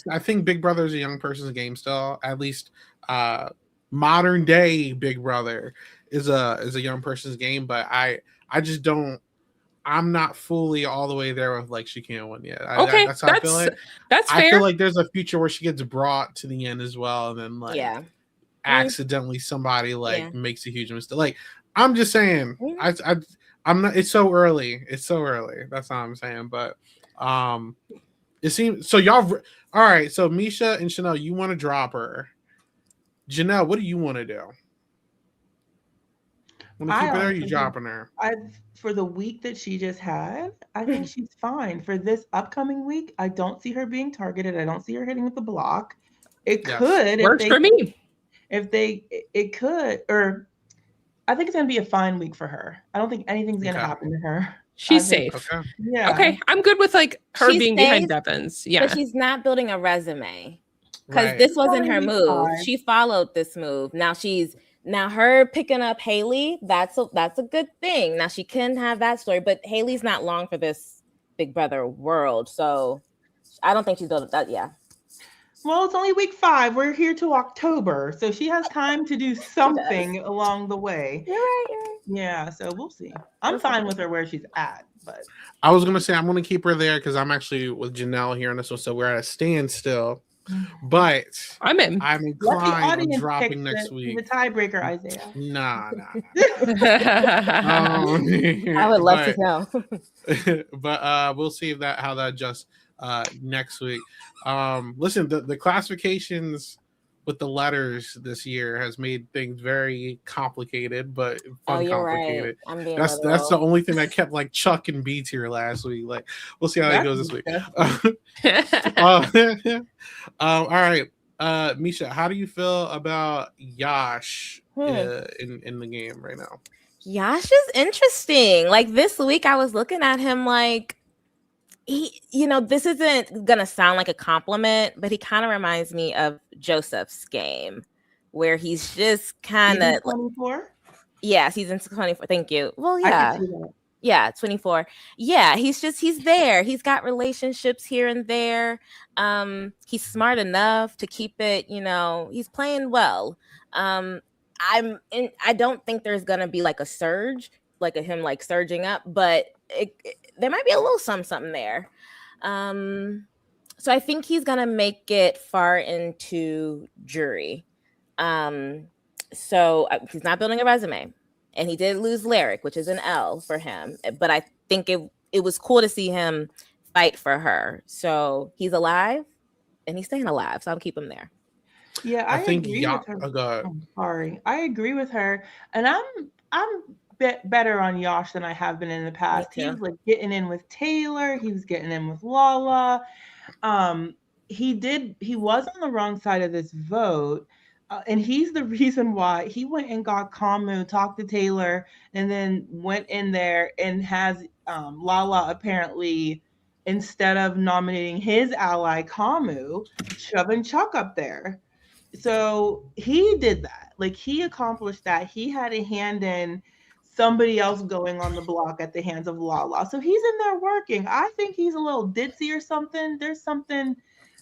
Speaker 1: I think Big Brother is a young person's game still. At least modern day Big Brother is a young person's game. But I just don't. I'm not fully all the way there with like she can't win yet. That's how I feel it.
Speaker 3: That's fair.
Speaker 1: I feel like there's a future where she gets brought to the end as well, and then accidentally somebody makes a huge mistake. Like I'm just saying, I'm not. It's so early. That's all I'm saying. But it seems so. Y'all all right? So Misha and Chanelle, you want to drop her? Janelle, what do you want to do? Want to keep her there? Or you dropping her?
Speaker 2: For the week that she just had, I think she's fine. For this upcoming week, I don't see her being targeted. I don't see her hitting with the block. It could
Speaker 3: works for me.
Speaker 2: It could, or I think it's gonna be a fine week for her. I don't think anything's gonna happen to her.
Speaker 3: She's safe.
Speaker 1: Okay.
Speaker 2: Yeah.
Speaker 3: Okay. I'm good with like her being behind Devins. Yeah.
Speaker 4: But she's not building a resume because this wasn't her move. She followed this move. Now her picking up Haley, that's a good thing. Now she can have that story, but Haley's not long for this Big Brother world, so I don't think she's building that. Yeah.
Speaker 2: Well, it's only week 5. We're here to October, so she has time to do something along the way.
Speaker 4: You're right.
Speaker 2: Yeah, so we'll see. I'm fine with her where she's at, but
Speaker 1: I was gonna say I'm gonna keep her there because I'm actually with Janelle here on this one, so we're at a standstill. But
Speaker 3: I'm
Speaker 1: inclined on dropping next week.
Speaker 2: The tiebreaker, Isaiah.
Speaker 1: Nah.
Speaker 4: I would love to know.
Speaker 1: But we'll see how that adjusts next week. Listen, the classifications with the letters this year has made things very complicated, but complicated.
Speaker 4: Right.
Speaker 1: That's the only thing that kept like Chuck and B tier last week. Like we'll see how it goes this week. All right. Misha, how do you feel about Yash in the game right now?
Speaker 4: Yash is interesting. Like this week I was looking at him like this isn't gonna sound like a compliment, but he kind of reminds me of Joseph's game, where he's just kind of
Speaker 2: 24.
Speaker 4: Yeah, season 24. Thank you. Well, yeah, 24. Yeah, he's there. He's got relationships here and there. He's smart enough to keep it. He's playing well. I don't think there's gonna be like a surge, like him like surging up, but there might be a little something there. So I think he's gonna make it far into jury. So he's not building a resume, and he did lose Lyric, which is an L for him. But I think it was cool to see him fight for her. So he's alive, and he's staying alive. So I'll keep him there.
Speaker 2: Yeah, I think agree with her. Sorry, I agree with her, and I'm better on Yash than I have been in the past. He was like getting in with Taylor. He was getting in with Lala. He was on the wrong side of this vote. And he's the reason why he went and got Kamu, talked to Taylor, and then went in there and has Lala apparently, instead of nominating his ally Kamu, shoving Chuck up there. So he did that. Like he accomplished that. He had a hand in somebody else going on the block at the hands of Lala. So he's in there working. I think he's a little ditzy or something. There's something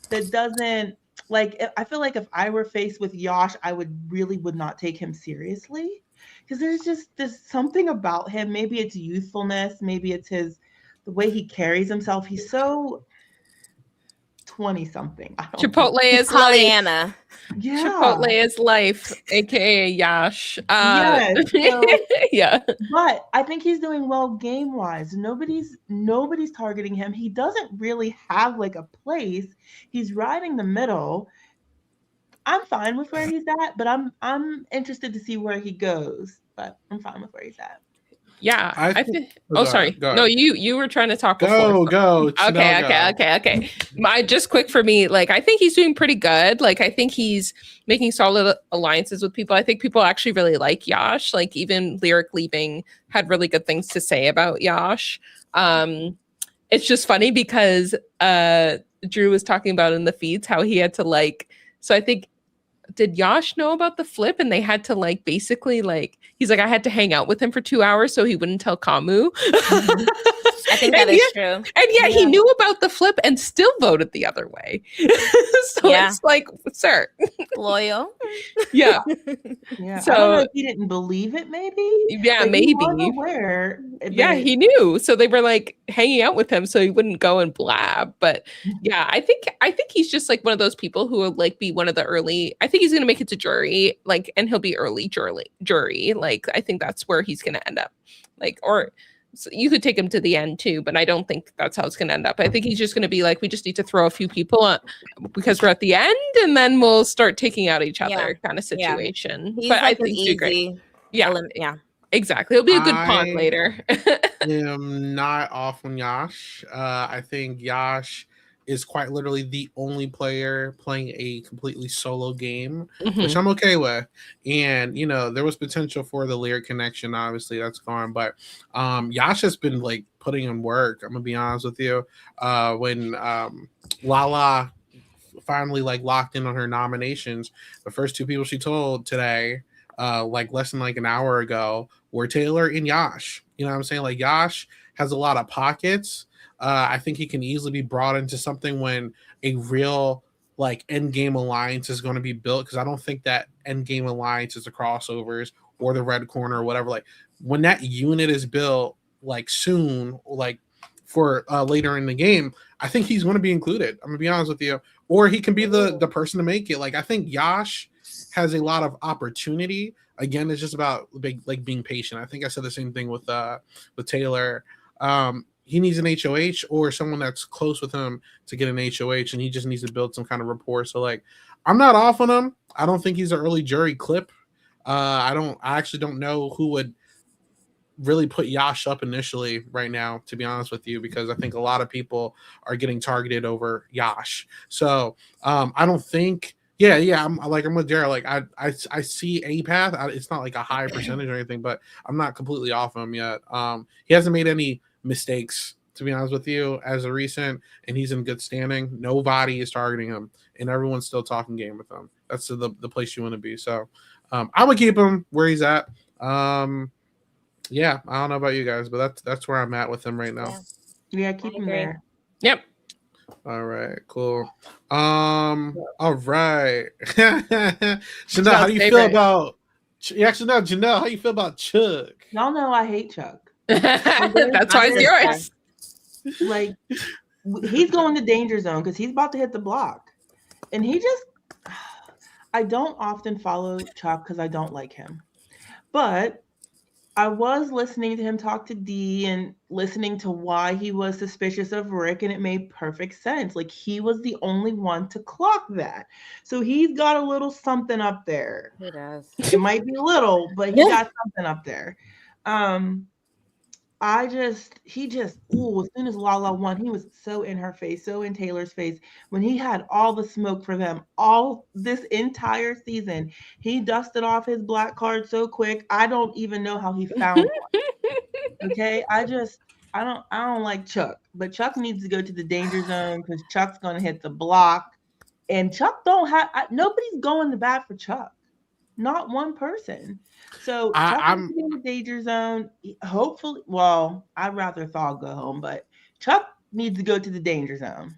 Speaker 2: that doesn't like. I feel like if I were faced with Yash, I would not take him seriously because there's something about him. Maybe it's youthfulness. Maybe it's the way he carries himself. He's so 20 something. I don't know.
Speaker 3: Chipotle is life.
Speaker 4: Pollyanna.
Speaker 2: Yeah.
Speaker 3: Chipotle is life, aka Yash.
Speaker 2: Yes. So,
Speaker 3: Yeah.
Speaker 2: but I think he's doing well game wise. Nobody's targeting him. He doesn't really have like a place. He's riding the middle. I'm fine with where he's at, but I'm interested to see where he goes. But I'm fine with where he's at.
Speaker 3: Yeah.
Speaker 1: Go
Speaker 3: Sorry.
Speaker 1: ahead, go
Speaker 3: No,
Speaker 1: ahead.
Speaker 3: you were trying to talk before.
Speaker 1: Go. Chanelle,
Speaker 3: Okay. Just quick for me. Like, I think he's doing pretty good. Like, I think he's making solid alliances with people. I think people actually really like Yash. Like, even Lyric Leaving had really good things to say about Yash. It's just funny because Drew was talking about in the feeds how he had to like. So I think. Did Yash know about the flip and they had to like basically like he's like I had to hang out with him for 2 hours so he wouldn't tell Kamu.
Speaker 4: I think that is true.
Speaker 3: And yet he knew about the flip and still voted the other way. So it's like, sir.
Speaker 4: Loyal.
Speaker 2: Yeah.
Speaker 3: So
Speaker 2: I don't know if he didn't believe it, maybe.
Speaker 3: Yeah, maybe.
Speaker 2: He was aware.
Speaker 3: Yeah, he knew. So they were like hanging out with him so he wouldn't go and blab. But yeah, I think he's just like one of those people who will like be one of the early. I think he's gonna make it to jury, like, and he'll be early jury. Like, I think that's where he's gonna end up. Like, or so you could take him to the end too, but I don't think that's how it's going to end up. I think he's just going to be like, we just need to throw a few people on because we're at the end, and then we'll start taking out each other kind of situation.
Speaker 4: He's
Speaker 3: but
Speaker 4: like
Speaker 3: I think he's great. Yeah, exactly. He'll be a good pawn later.
Speaker 1: I'm not off on Yash. I think Yash is quite literally the only player playing a completely solo game, which I'm okay with. And, you know, there was potential for the Lyric connection. Obviously, that's gone. But Yash has been, like, putting in work. I'm going to be honest with you. When Lala finally, like, locked in on her nominations, the first two people she told today, like, less than, like, an hour ago, were Taylor and Yash. You know what I'm saying? Like, Yash has a lot of pockets. I think he can easily be brought into something when a real like end game alliance is going to be built, because I don't think that end game alliance is the crossovers or the red corner or whatever. Like when that unit is built, like soon, like for later in the game, I think he's going to be included. I'm gonna be honest with you, or he can be the person to make it. Like I think Yash has a lot of opportunity. Again, it's just about like being patient. I think I said the same thing with Taylor. He needs an HOH or someone that's close with him to get an HOH, and he just needs to build some kind of rapport. So, like, I'm not off on him. I don't think he's an early jury clip. I actually don't know who would really put Yash up initially right now, to be honest with you, because I think a lot of people are getting targeted over Yash. So, I don't think. Yeah. I'm with Jared. Like I see a path. It's not like a high percentage or anything, but I'm not completely off him yet. He hasn't made any mistakes, to be honest with you, as a recent, and he's in good standing. Nobody is targeting him, and everyone's still talking game with him. That's the place you want to be. So I would keep him where he's at. Yeah, I don't know about you guys, but that's where I'm at with him right now.
Speaker 2: Yeah, keep him there.
Speaker 3: Yep.
Speaker 1: All right, cool. All right. Chanelle, how do you feel about actually no, Janelle, how you feel about Chuck?
Speaker 2: Y'all know I hate Chuck.
Speaker 3: That's why it's yours.
Speaker 2: Like he's going to danger zone because he's about to hit the block. And I don't often follow Chuck because I don't like him. But I was listening to him talk to Dee and listening to why he was suspicious of Rick, and it made perfect sense. Like he was the only one to clock that. So he's got a little something up there.
Speaker 4: He does.
Speaker 2: It might be little, but he got something up there. As soon as Lala won, he was so in her face, so in Taylor's face. When he had all the smoke for them, all this entire season, he dusted off his black card so quick. I don't even know how he found one. Okay, I don't like Chuck, but Chuck needs to go to the danger zone because Chuck's gonna hit the block, and Chuck nobody's going to bat for Chuck. Not one person. So I'm in the danger zone. Hopefully, well, I'd rather Thal go home, but Chuck needs to go to the danger zone.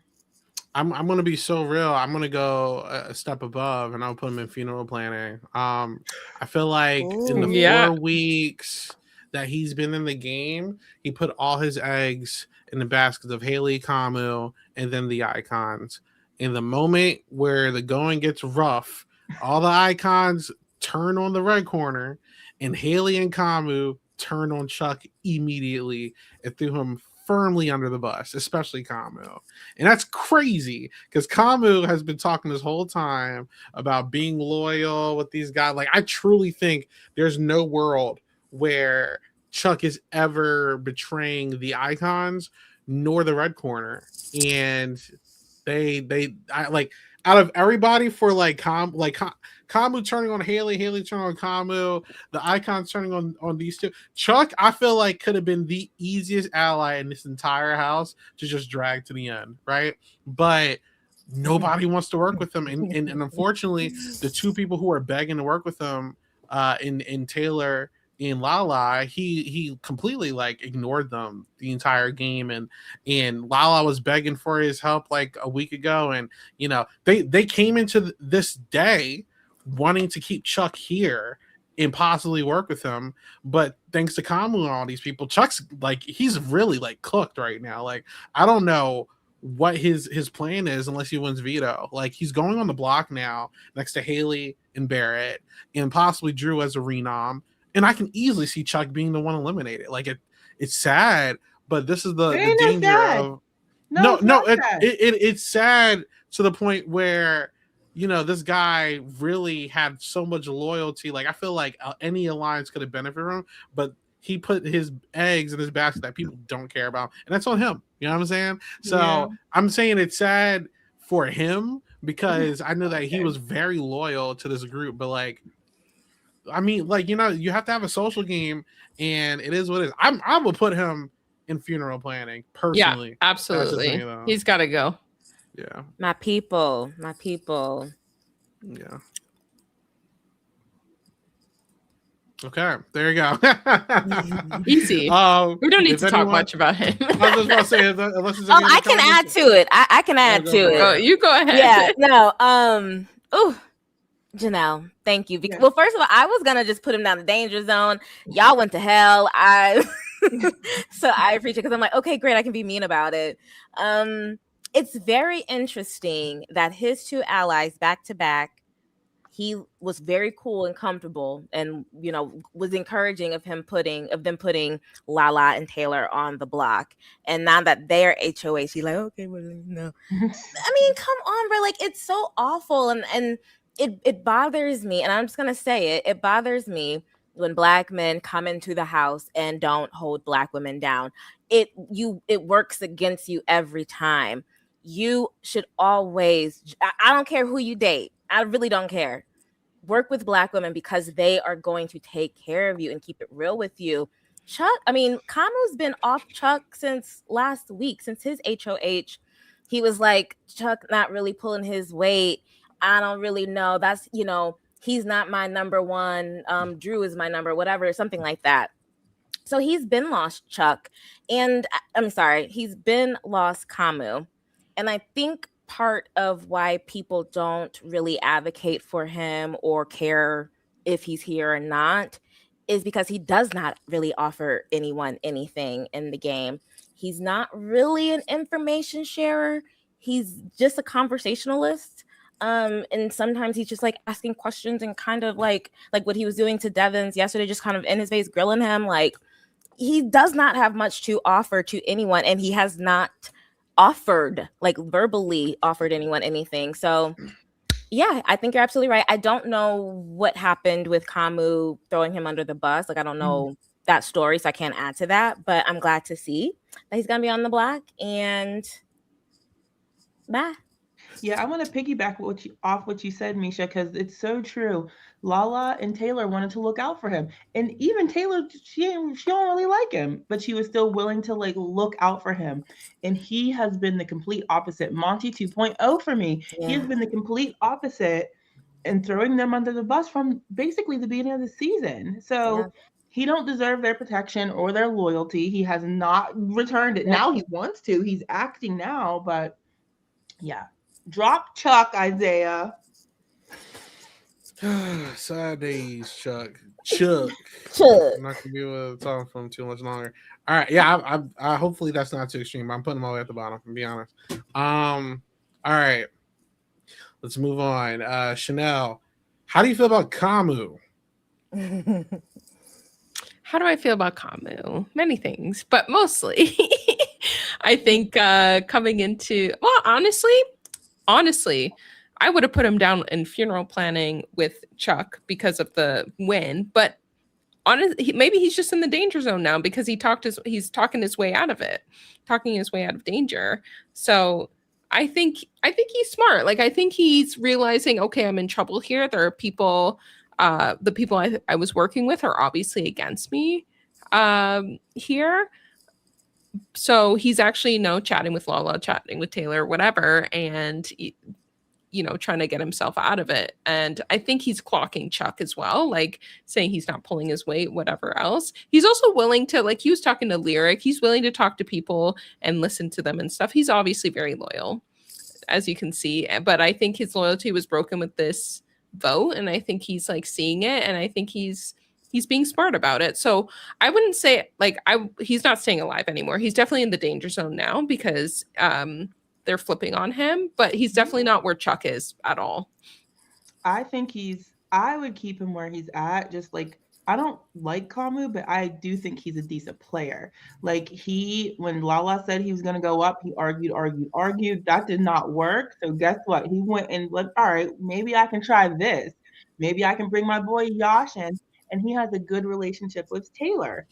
Speaker 1: I'm gonna be so real. I'm gonna go a step above, and I'll put him in funeral planning. I feel like in the
Speaker 4: Ooh.
Speaker 3: Yeah.
Speaker 1: 4 weeks that he's been in the game, he put all his eggs in the basket of Haley, Kamu, and then the icons. In the moment where the going gets rough, all the icons turn on the red corner, and Haley and Kamu turned on Chuck immediately and threw him firmly under the bus, especially Kamu. And that's crazy because Kamu has been talking this whole time about being loyal with these guys. Like, I truly think there's no world where Chuck is ever betraying the icons nor the red corner. And I like, out of everybody, for like Kamu turning on Haley, Haley turning on Kamu, the icons turning on these two. Chuck, I feel like, could have been the easiest ally in this entire house to just drag to the end, right? But nobody wants to work with him, and unfortunately, the two people who are begging to work with him, in Taylor and Lala, he completely like ignored them the entire game, and Lala was begging for his help like a week ago, and you know they came into this day wanting to keep Chuck here and possibly work with him, but thanks to Kamu and all these people, Chuck's like, he's really like cooked right now. Like, I don't know what his plan is unless he wins veto. Like, he's going on the block now next to Haley and Barrett and possibly Drew as a renom, and I can easily see Chuck being the one eliminated. Like, it's sad, but this is the danger of no, it's sad to the point where, you know, this guy really had so much loyalty. Like, I feel like any alliance could have benefited from him, but he put his eggs in his basket that people don't care about, and that's on him. You know what I'm saying? So I'm saying it's sad for him because I know that he was very loyal to this group, but like, I mean, like, you know, you have to have a social game, and it is what it is. I'm gonna put him in funeral planning personally.
Speaker 3: Yeah, absolutely. He's got to go.
Speaker 1: Yeah.
Speaker 4: My people.
Speaker 1: Yeah. Okay, there you go.
Speaker 3: Easy. We don't need to talk much about him.
Speaker 1: I was just about to say, unless there's
Speaker 4: I can add to it. I can add to it.
Speaker 3: Oh, you go ahead.
Speaker 4: Yeah, no. Janelle, thank you. Well, first of all, I was gonna just put him down the danger zone. Y'all went to hell. So I appreciate it because I'm like, okay, great, I can be mean about it. It's very interesting that his two allies back to back, he was very cool and comfortable, and you know, was encouraging of them putting Lala and Taylor on the block. And now that they're HOH, he's like, okay, well, no. I mean, come on, bro. Like, it's so awful, and it bothers me, and I'm just gonna say it bothers me when Black men come into the house and don't hold Black women down. It works against you every time. You should always, I don't care who you date, I really don't care, work with Black women because they are going to take care of you and keep it real with you. Kamu's been off Chuck since last week, since his HOH. He was like, Chuck not really pulling his weight. I don't really know. That's, you know, he's not my number one. Drew is my number, whatever, something like that. So he's been lost Chuck. And he's been lost Kamu. And I think part of why people don't really advocate for him or care if he's here or not is because he does not really offer anyone anything in the game. He's not really an information sharer. He's just a conversationalist. And sometimes he's just like asking questions and kind of like what he was doing to Devins yesterday, just kind of in his face grilling him. Like, he does not have much to offer to anyone, and he has not verbally offered anyone anything. So yeah, I think you're absolutely right. I don't know what happened with Kamu throwing him under the bus. Like, I don't know that story, so I can't add to that, but I'm glad to see that he's gonna be on the block. And bye.
Speaker 2: Yeah, I want to piggyback off what you said, Misha, because it's so true. Lala and Taylor wanted to look out for him, and even Taylor, she don't really like him, but she was still willing to like look out for him. And he has been the complete opposite. Monty 2.0 for me. Yeah. He has been the complete opposite and throwing them under the bus from basically the beginning of the season. So he don't deserve their protection or their loyalty. He has not returned it. Now he wants to. He's acting now, but Yeah. Drop Chuck, Isaiah.
Speaker 1: Sad days, Chuck.
Speaker 4: Chuck.
Speaker 1: I'm not gonna be able to talk for him too much longer. All right, yeah. I hopefully that's not too extreme. I'm putting him all the way at the bottom. To be honest. All right. Let's move on. Chanelle, how do you feel about Kamu?
Speaker 3: How do I feel about Kamu? Many things, but mostly I think coming into, well, honestly, I would have put him down in funeral planning with Chuck because of the win, but honestly, maybe he's just in the danger zone now because he's talking his way out of it, talking his way out of danger. So I think he's smart. Like I think he's realizing, okay, I'm in trouble here. There are people, the people I was working with are obviously against me here. So he's actually chatting with Lala, chatting with Taylor, whatever, and trying to get himself out of it. And I think he's clocking Chuck as well, like saying he's not pulling his weight, whatever else. He's also willing to, like he was talking to Lyric, he's willing to talk to people and listen to them and stuff. He's obviously very loyal, as you can see. But I think his loyalty was broken with this vote. And I think he's like seeing it. And I think he's being smart about it. So I wouldn't say like he's not staying alive anymore. He's definitely in the danger zone now because they're flipping on him, but he's definitely not where Chuck is at all.
Speaker 2: I would keep him where he's at. Just like, I don't like Kamu, but I do think he's a decent player. Like when Lala said he was going to go up, he argued. That did not work. So guess what? He went and like, all right, maybe I can try this. Maybe I can bring my boy Yash in. And he has a good relationship with Taylor.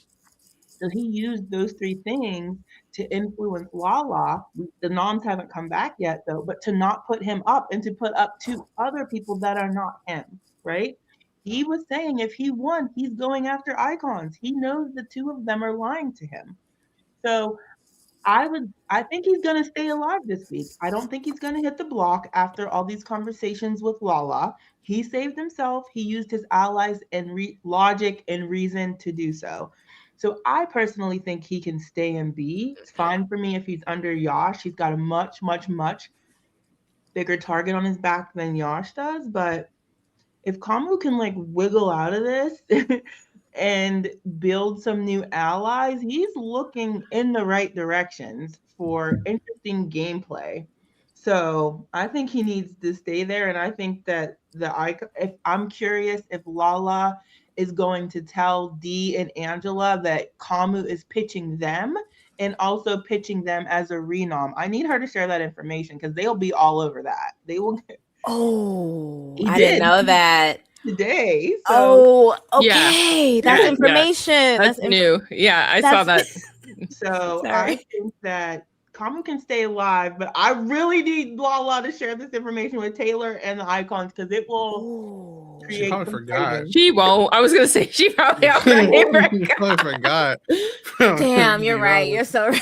Speaker 2: So he used those three things to influence Lala. The noms haven't come back yet, though, but to not put him up and to put up two other people that are not him, right? He was saying if he won, he's going after icons. He knows the two of them are lying to him. So I think he's going to stay alive this week. I don't think he's going to hit the block after all these conversations with Lala. He saved himself. He used his allies and logic and reason to do so. So I personally think he can stay in B. It's fine for me if he's under Yash. He's got a much, much, much bigger target on his back than Yash does. But if Kamu can like wiggle out of this and build some new allies, he's looking in the right directions for interesting gameplay. So I think he needs to stay there. And I think that if I'm curious if Lala is going to tell Dee and Angela that Kamu is pitching them and also pitching them as a renom. I need her to share that information because they'll be all over that. They will.
Speaker 4: I didn't know that
Speaker 2: Today.
Speaker 4: So, okay. That's information.
Speaker 3: That's new. Yeah, I saw that.
Speaker 2: So I think that Kamu can stay alive, but I really need Lala to share this information with Taylor and the icons because it will create.
Speaker 1: She probably forgot.
Speaker 3: She won't. I was gonna say she probably
Speaker 1: forgot.
Speaker 4: Damn, you're right. You're so right.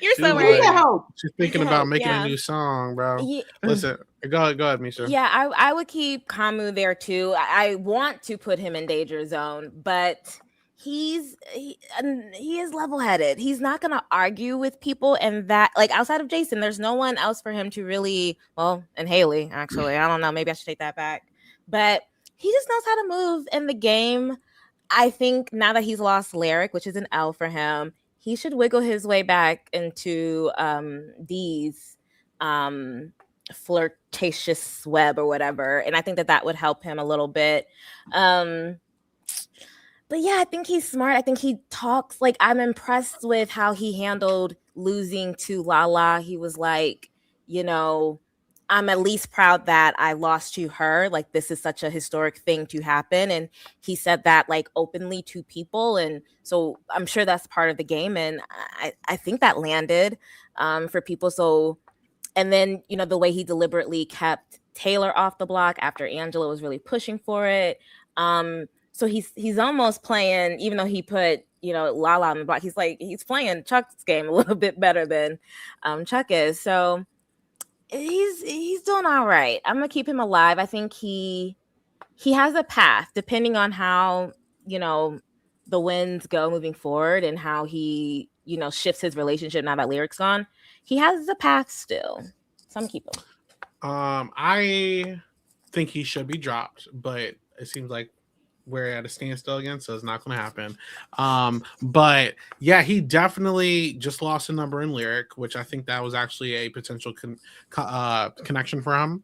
Speaker 4: You're so right.
Speaker 1: She's thinking about making a new song, bro. Yeah. Listen, go ahead, Misha.
Speaker 4: Yeah, I would keep Kamu there too. I want to put him in danger zone, but he is level-headed. He's not gonna argue with people, and that like outside of Jason, there's no one else for him to really. Well, and Haley, actually, I don't know. Maybe I should take that back, but he just knows how to move in the game. I think now that he's lost Lyric, which is an L for him, he should wiggle his way back into Dee's flirtatious web or whatever. And I think that would help him a little bit. But yeah, I think he's smart. I think he talks like I'm impressed with how he handled losing to Lala. He was like, I'm at least proud that I lost to her. Like, this is such a historic thing to happen. And he said that like openly to people. And so I'm sure that's part of the game. And I think that landed for people. So, and then, the way he deliberately kept Taylor off the block after Angela was really pushing for it. So he's almost playing, even though he put, Lala on the block, he's playing Chuck's game a little bit better than Chuck is. So he's doing all right. I'm gonna keep him alive. I think he has a path depending on how, the winds go moving forward and how he, shifts his relationship now that Lyric's gone. He has a path still. Some keep him.
Speaker 1: I think he should be dropped, but it seems like we're at a standstill again, so it's not going to happen. But yeah, he definitely just lost a number in lyric, which I think that was actually a potential connection for him.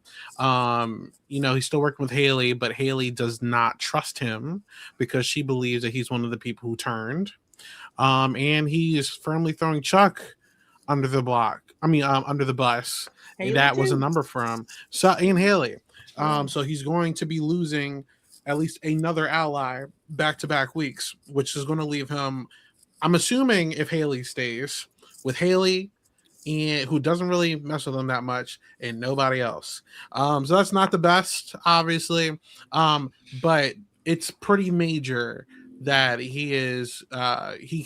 Speaker 1: He's still working with Haley, but Haley does not trust him because she believes that he's one of the people who turned. And he is firmly throwing Chuck under the under the bus.
Speaker 2: Haley
Speaker 1: that
Speaker 2: too.
Speaker 1: was a number for him. So, and Haley. So he's going to be losing at least another ally back-to-back weeks, which is going to leave him, I'm assuming, if Haley stays, with Haley, and who doesn't really mess with him that much, and nobody else. So that's not the best, obviously, but it's pretty major that he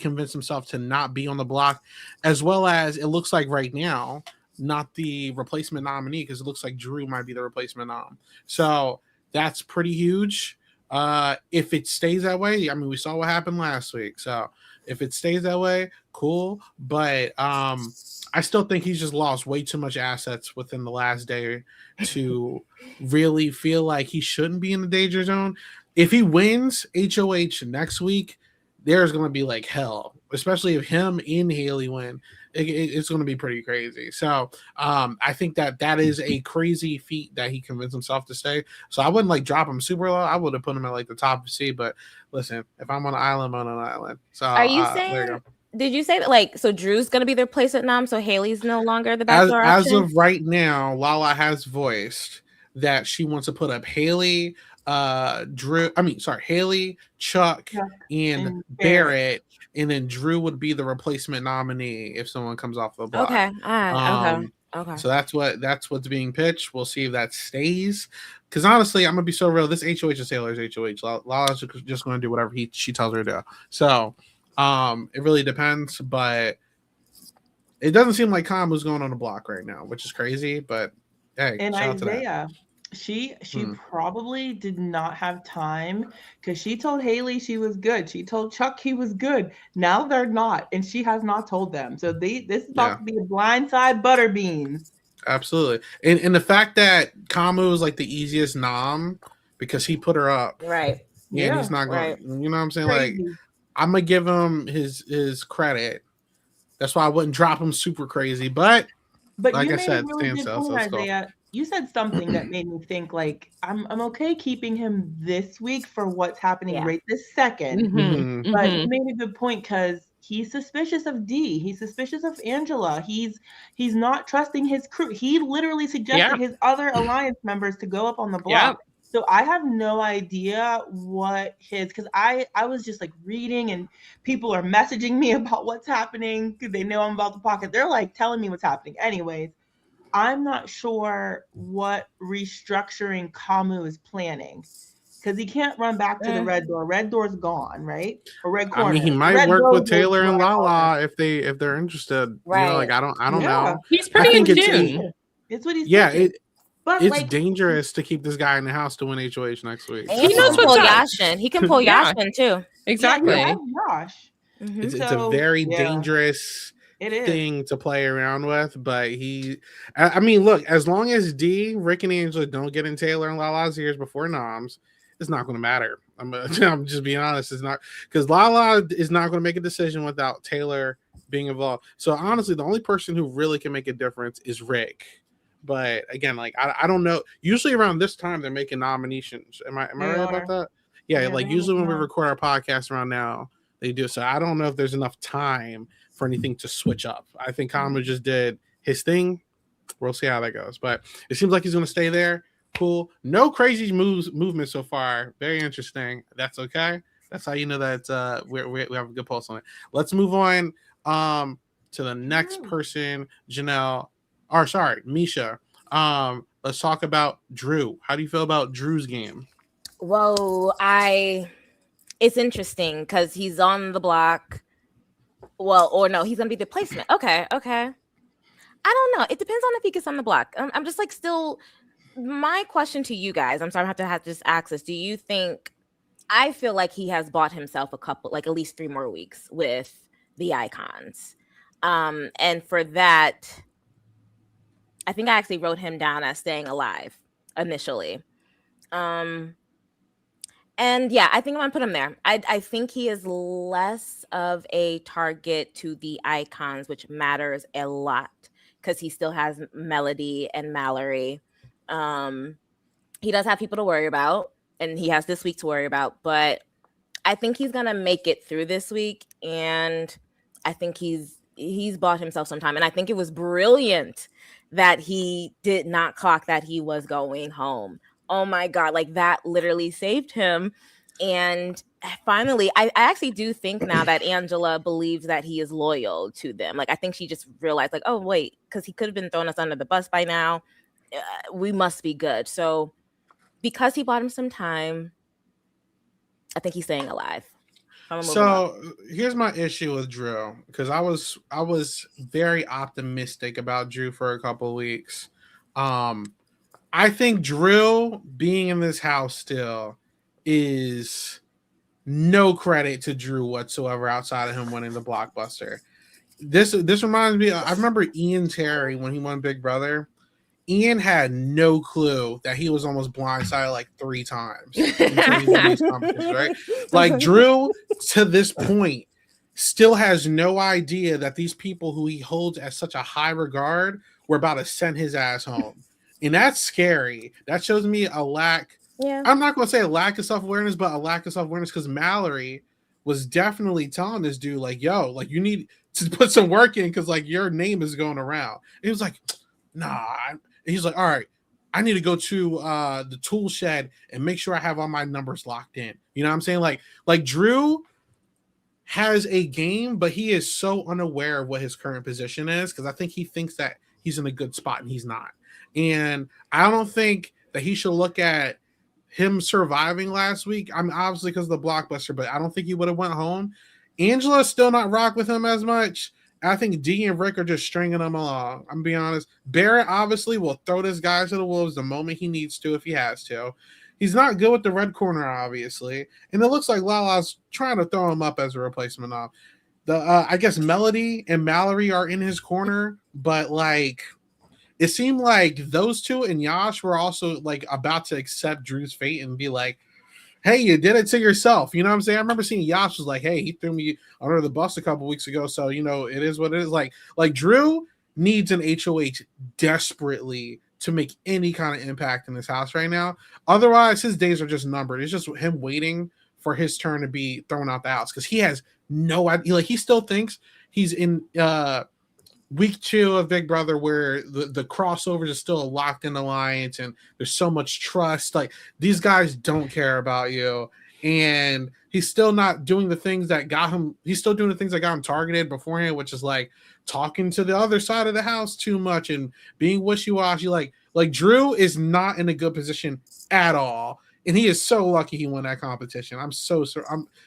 Speaker 1: convinced himself to not be on the block, as well as it looks like right now, not the replacement nominee, because it looks like Drew might be the replacement nom. So that's pretty huge. If it stays that way, I mean, we saw what happened last week. So if it stays that way, cool. But I still think he's just lost way too much assets within the last day to really feel like he shouldn't be in the danger zone. If he wins HOH next week, there's going to be like hell, especially if him and Haley win. It's going to be pretty crazy. So I think that is a crazy feat that he convinced himself to stay. So I wouldn't like drop him super low. I would have put him at like the top C. But listen, if I'm on an island, I'm on an island. So
Speaker 4: are you
Speaker 1: there
Speaker 4: saying?
Speaker 1: you go.
Speaker 4: Did you say that like so Drew's going to be the replacement nom? So Haley's no longer the backdoor
Speaker 1: As
Speaker 4: option?
Speaker 1: of right now, Lala has voiced that she wants to put up Haley, Haley, Chuck, and Barrett. And then Drew would be the replacement nominee if someone comes off the block.
Speaker 4: Okay. All right. Okay.
Speaker 1: So that's what's being pitched. We'll see if that stays. Because honestly, I'm gonna be so real. This HOH is Taylor's HOH. Lala's just going to do whatever she tells her to do. So it really depends. But it doesn't seem like Kamu's going on the block right now, which is crazy. But hey,
Speaker 2: and
Speaker 1: shout out to that.
Speaker 2: Isaiah, she probably did not have time because she told Haley she was good. She told Chuck he was good. Now they're not, and she has not told them. So this is about to be a blindside butter beans.
Speaker 1: Absolutely, and the fact that Kamu is like the easiest nom because he put her up,
Speaker 4: right?
Speaker 1: Yeah, he's not going.
Speaker 4: Right.
Speaker 1: You know what I'm saying?
Speaker 2: Crazy.
Speaker 1: Like, I'm gonna give him his credit. That's why I wouldn't drop him super crazy, but like I said,
Speaker 2: really Isaiah. You said something that made me think like I'm okay keeping him this week for what's happening right this second. But you made a good point because he's suspicious of D. He's suspicious of Angela. He's not trusting his crew. He literally suggested his other alliance members to go up on the block. So I have no idea what because I was just like reading and people are messaging me about what's happening because they know I'm about to pocket. They're like telling me what's happening. Anyways, I'm not sure what restructuring Kamu is planning because he can't run back to the red door. Red door's gone, right? Or red corner.
Speaker 1: I mean, he might work with Taylor and Lala if they're interested.
Speaker 4: Right.
Speaker 1: You know, like I don't know.
Speaker 3: He's pretty in tune.
Speaker 2: It's what he's
Speaker 1: saying.
Speaker 2: But
Speaker 1: it's dangerous to keep this guy in the house to win HOH next week.
Speaker 4: He knows what's Yashin. He can pull Yashin too.
Speaker 3: Exactly.
Speaker 2: Josh.
Speaker 1: It's a very dangerous thing to play around with, but I mean, look, as long as Rick and Angela don't get in Taylor and Lala's ears before noms, it's not going to matter. I'm just being honest. It's not because Lala is not going to make a decision without Taylor being involved. So honestly, the only person who really can make a difference is Rick. But again, like I don't know. Usually around this time they're making nominations. Am I right about that? Yeah, like usually when we record our podcast around now, they do. So I don't know if there's enough time for anything to switch up. I think Kamu just did his thing. We'll see how that goes. But it seems like he's going to stay there. Cool. No crazy movement so far. Very interesting. That's okay. That's how you know that we have a good pulse on it. Let's move on to the next person, Janelle. Or sorry, Misha. Let's talk about Drew. How do you feel about Drew's game?
Speaker 4: Whoa, it's interesting because he's on the block. Well, or no, he's gonna be the placement. Okay. I don't know. It depends on if he gets on the block. I'm just like still. My question to you guys. I'm sorry, I have to just ask this. Do you think? I feel like he has bought himself a couple, like at least 3 more weeks with the icons, and for that. I think I actually wrote him down as staying alive initially. And yeah, I think I'm gonna put him there. I think he is less of a target to the icons, which matters a lot because he still has Melody and Mallory. He does have people to worry about, and he has this week to worry about, but I think he's gonna make it through this week, and I think he's bought himself some time, and I think it was brilliant that he did not clock that he was going home. Oh my God, like that literally saved him. And finally, I actually do think now that Angela believes that he is loyal to them. Like, I think she just realized, like, oh, wait, because he could have been throwing us under the bus by now. We must be good. So because he bought him some time, I think he's staying alive.
Speaker 1: So here's my issue with Drew, because I was very optimistic about Drew for a couple of weeks. I think Drew being in this house still is no credit to Drew whatsoever outside of him winning the blockbuster. This reminds me, I remember Ian Terry when he won Big Brother. Ian had no clue that he was almost blindsided like 3 times until he won these competitions, right? Like Drew to this point still has no idea that these people who he holds at such a high regard were about to send his ass home. And that's scary. That shows me a lack.
Speaker 4: Yeah.
Speaker 1: I'm not going to say a lack of self-awareness, but a lack of self-awareness because Mallory was definitely telling this dude, like, yo, like, you need to put some work in because, like, your name is going around. And he was like, nah. And he's like, all right, I need to go to the tool shed and make sure I have all my numbers locked in. You know what I'm saying? Like Drew has a game, but he is so unaware of what his current position is because I think he thinks that he's in a good spot and he's not. And I don't think that he should look at him surviving last week. I mean, obviously because of the blockbuster, but I don't think he would have went home. Angela's still not rock with him as much. I think D and Rick are just stringing him along. I'm being honest. Barrett obviously will throw this guy to the wolves the moment he needs to if he has to. He's not good with the red corner, obviously. And it looks like Lala's trying to throw him up as a replacement of I guess Melody and Mallory are in his corner, but like it seemed like those two and Yash were also like about to accept Drew's fate and be like, hey, you did it to yourself. You know what I'm saying? I remember seeing Yash was like, hey, he threw me under the bus a couple weeks ago. So, you know, it is what it is. Like Drew needs an HOH desperately to make any kind of impact in this house right now. Otherwise, his days are just numbered. It's just him waiting for his turn to be thrown out the house because he has no idea. Like, he still thinks he's in week 2 of Big Brother where the crossovers is still a locked in alliance and there's so much trust. Like, these guys don't care about you, and he's still not doing the things that got him. He's still doing the things that got him targeted beforehand, which is like talking to the other side of the house too much and being wishy-washy. Like Drew is not in a good position at all, and he is so lucky he won that competition.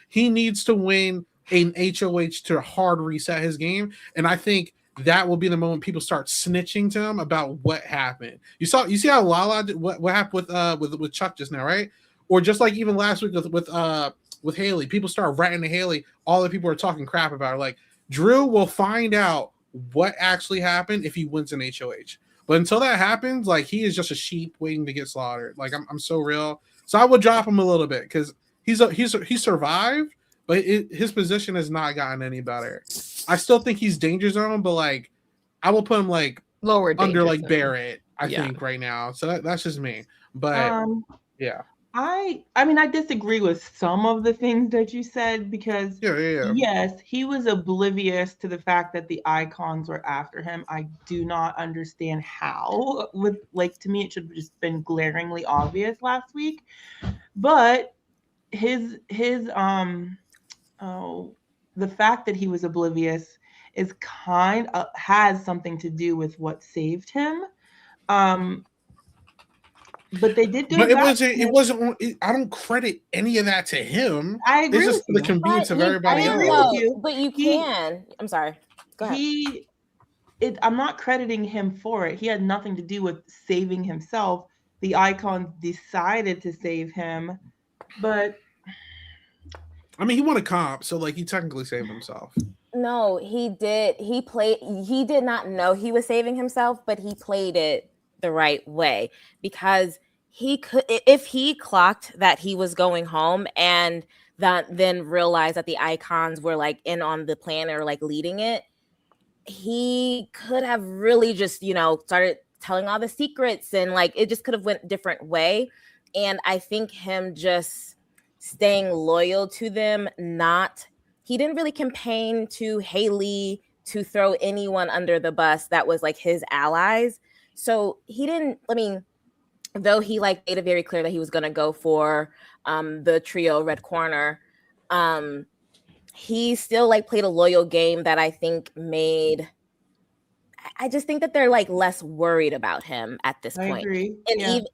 Speaker 1: He needs to win an HOH to hard reset his game, and I think that will be the moment people start snitching to him about what happened. You see how Lala did, what happened with Chuck just now, right? Or just like even last week with Haley, people start ratting to Haley. All the people are talking crap about her. Like, Drew will find out what actually happened if he wins an HOH. But until that happens, like, he is just a sheep waiting to get slaughtered. Like, I'm so real. So I would drop him a little bit because he survived, but his position has not gotten any better. I still think he's danger zone, but like I will put him like
Speaker 3: lower
Speaker 1: under like
Speaker 3: zone.
Speaker 1: Barrett, I think right now. So that's just me. But yeah.
Speaker 2: I mean, I disagree with some of the things that you said because yes, he was oblivious to the fact that the icons were after him. I do not understand how. To me, it should have just been glaringly obvious last week. But his the fact that he was oblivious is has something to do with what saved him. But they did do
Speaker 1: it. But it wasn't. I don't credit any of that to him.
Speaker 2: I agree
Speaker 1: it's just
Speaker 2: with
Speaker 1: the convenience of everybody else.
Speaker 4: But you can. I'm sorry. Go ahead.
Speaker 2: I'm not crediting him for it. He had nothing to do with saving himself. The icons decided to save him, but
Speaker 1: I mean, he won a comp, so like he technically saved himself.
Speaker 4: No, he did. He did not know he was saving himself, but he played it the right way because he could, if he clocked that he was going home and that then realized that the icons were like in on the plan or like leading it, he could have really just, started telling all the secrets and like it just could have went a different way. And I think him just staying loyal to them, he didn't really campaign to Haley to throw anyone under the bus that was like his allies. So he didn't, though he like made it very clear that he was going to go for the trio Red Corner, he still like played a loyal game that I think I just think that they're like less worried about him at this point.
Speaker 2: I agree.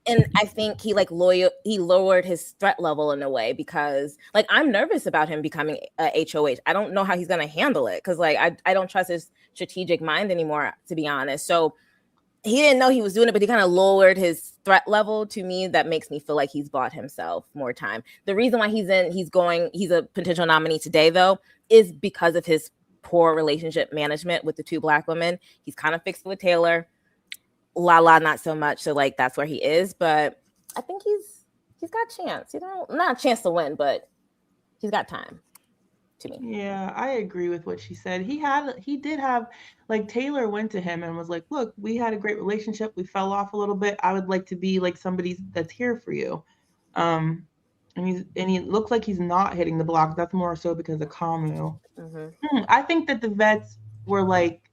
Speaker 4: And I think he lowered his threat level in a way because like I'm nervous about him becoming a HOH. I don't know how he's gonna handle it because like I don't trust his strategic mind anymore, to be honest. So he didn't know he was doing it, but he kind of lowered his threat level. To me, that makes me feel like he's bought himself more time. The reason why he's a potential nominee today though is because of his poor relationship management with the two Black women. He's kind of fixed with Taylor. Lala, not so much. So like that's where he is. But I think he's got a chance. Not a chance to win, but he's got time to me.
Speaker 2: Yeah, I agree with what she said. He did have like Taylor went to him and was like, look, we had a great relationship. We fell off a little bit. I would like to be like somebody that's here for you. And he looks like he's not hitting the block. That's more so because of Kamu. Mm-hmm. I think that the vets were like,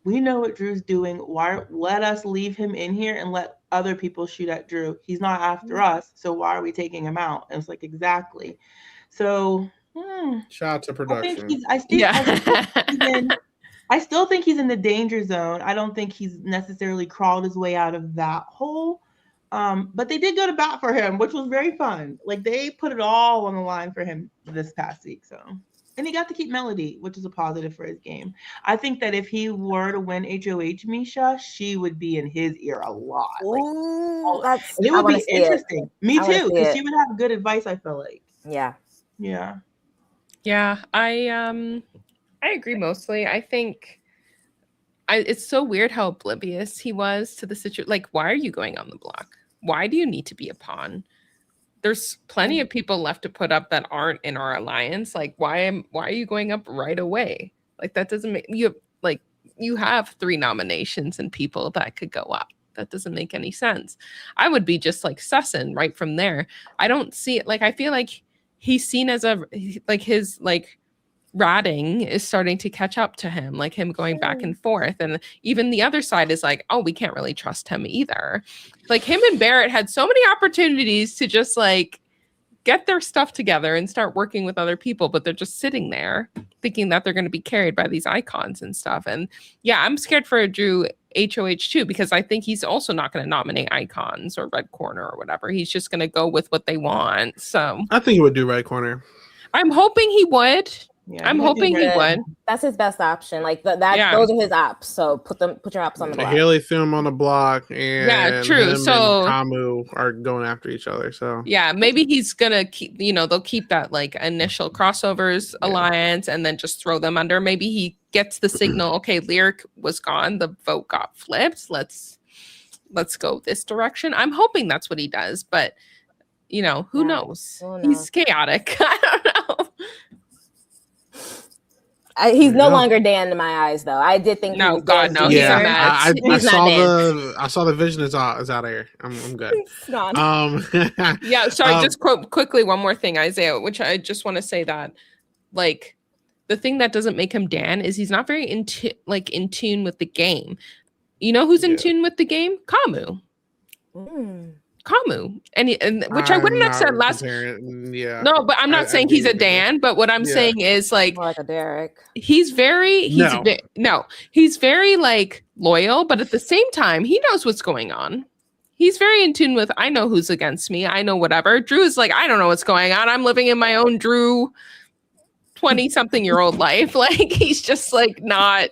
Speaker 2: we know what Drew's doing. Why let us leave him in here and let other people shoot at Drew? He's not after us, so why are we taking him out? And it's like exactly. So
Speaker 1: shout out to production.
Speaker 2: I still think he's in the danger zone. I don't think he's necessarily crawled his way out of that hole. But they did go to bat for him, which was very fun. Like they put it all on the line for him this past week. So, and he got to keep Melody, which is a positive for his game. I think that if he were to win HOH Misha, she would be in his ear a lot.
Speaker 4: Ooh,
Speaker 2: and it would be interesting. Me too, because she would have good advice. I feel like.
Speaker 4: Yeah.
Speaker 3: I agree mostly. I think it's so weird how oblivious he was to the situation. Like, why are you going on the block? Why do you need to be a pawn? There's plenty of people left to put up that aren't in our alliance. Like, why are you going up right away? Like, that doesn't make you have 3 nominations and people that could go up. That doesn't make any sense. I would be just like sussing right from there. I don't see it. Like, I feel like he's seen as his ratting is starting to catch up to him, like him going back and forth. And even the other side is like, oh, we can't really trust him either. Like him and Barrett had so many opportunities to just like get their stuff together and start working with other people, but they're just sitting there thinking that they're going to be carried by these icons and stuff. And yeah, I'm scared for Drew HOH too, because I think he's also not going to nominate icons or Red Corner or whatever. He's just going to go with what they want. So
Speaker 1: I think he would do Red Corner. I'm
Speaker 3: hoping he would. Yeah, I'm hoping he would.
Speaker 4: That's his best option. Like those are his ops. So put your ops on the block.
Speaker 1: Haley threw him on the block, and
Speaker 3: true. So
Speaker 1: and Kamu are going after each other. So
Speaker 3: yeah, maybe he's gonna keep. They'll keep that like initial crossovers alliance, and then just throw them under. Maybe he gets the signal. Okay, Lyric was gone. The vote got flipped. Let's go this direction. I'm hoping that's what he does, but who knows? He's chaotic. I don't know.
Speaker 4: He's no longer Dan in my eyes, though. I did think.
Speaker 3: No, God, no.
Speaker 1: Yeah, I saw the vision is out of here. I'm good.
Speaker 3: Yeah, sorry. Just quickly, one more thing, Isaiah, which I just want to say that, like, the thing that doesn't make him Dan is he's not very in tune with the game. You know who's in tune with the game? Kamu. Kamu, and which I wouldn't have said last.
Speaker 1: Yeah.
Speaker 3: No, but I'm not saying he's a Dan. But what I'm saying is like
Speaker 4: a Derek.
Speaker 3: He's very like loyal, but at the same time, he knows what's going on. He's very in tune with. I know who's against me. I know whatever. Drew is like, I don't know what's going on. I'm living in my own Drew 20-something-year-old life. Like he's just like not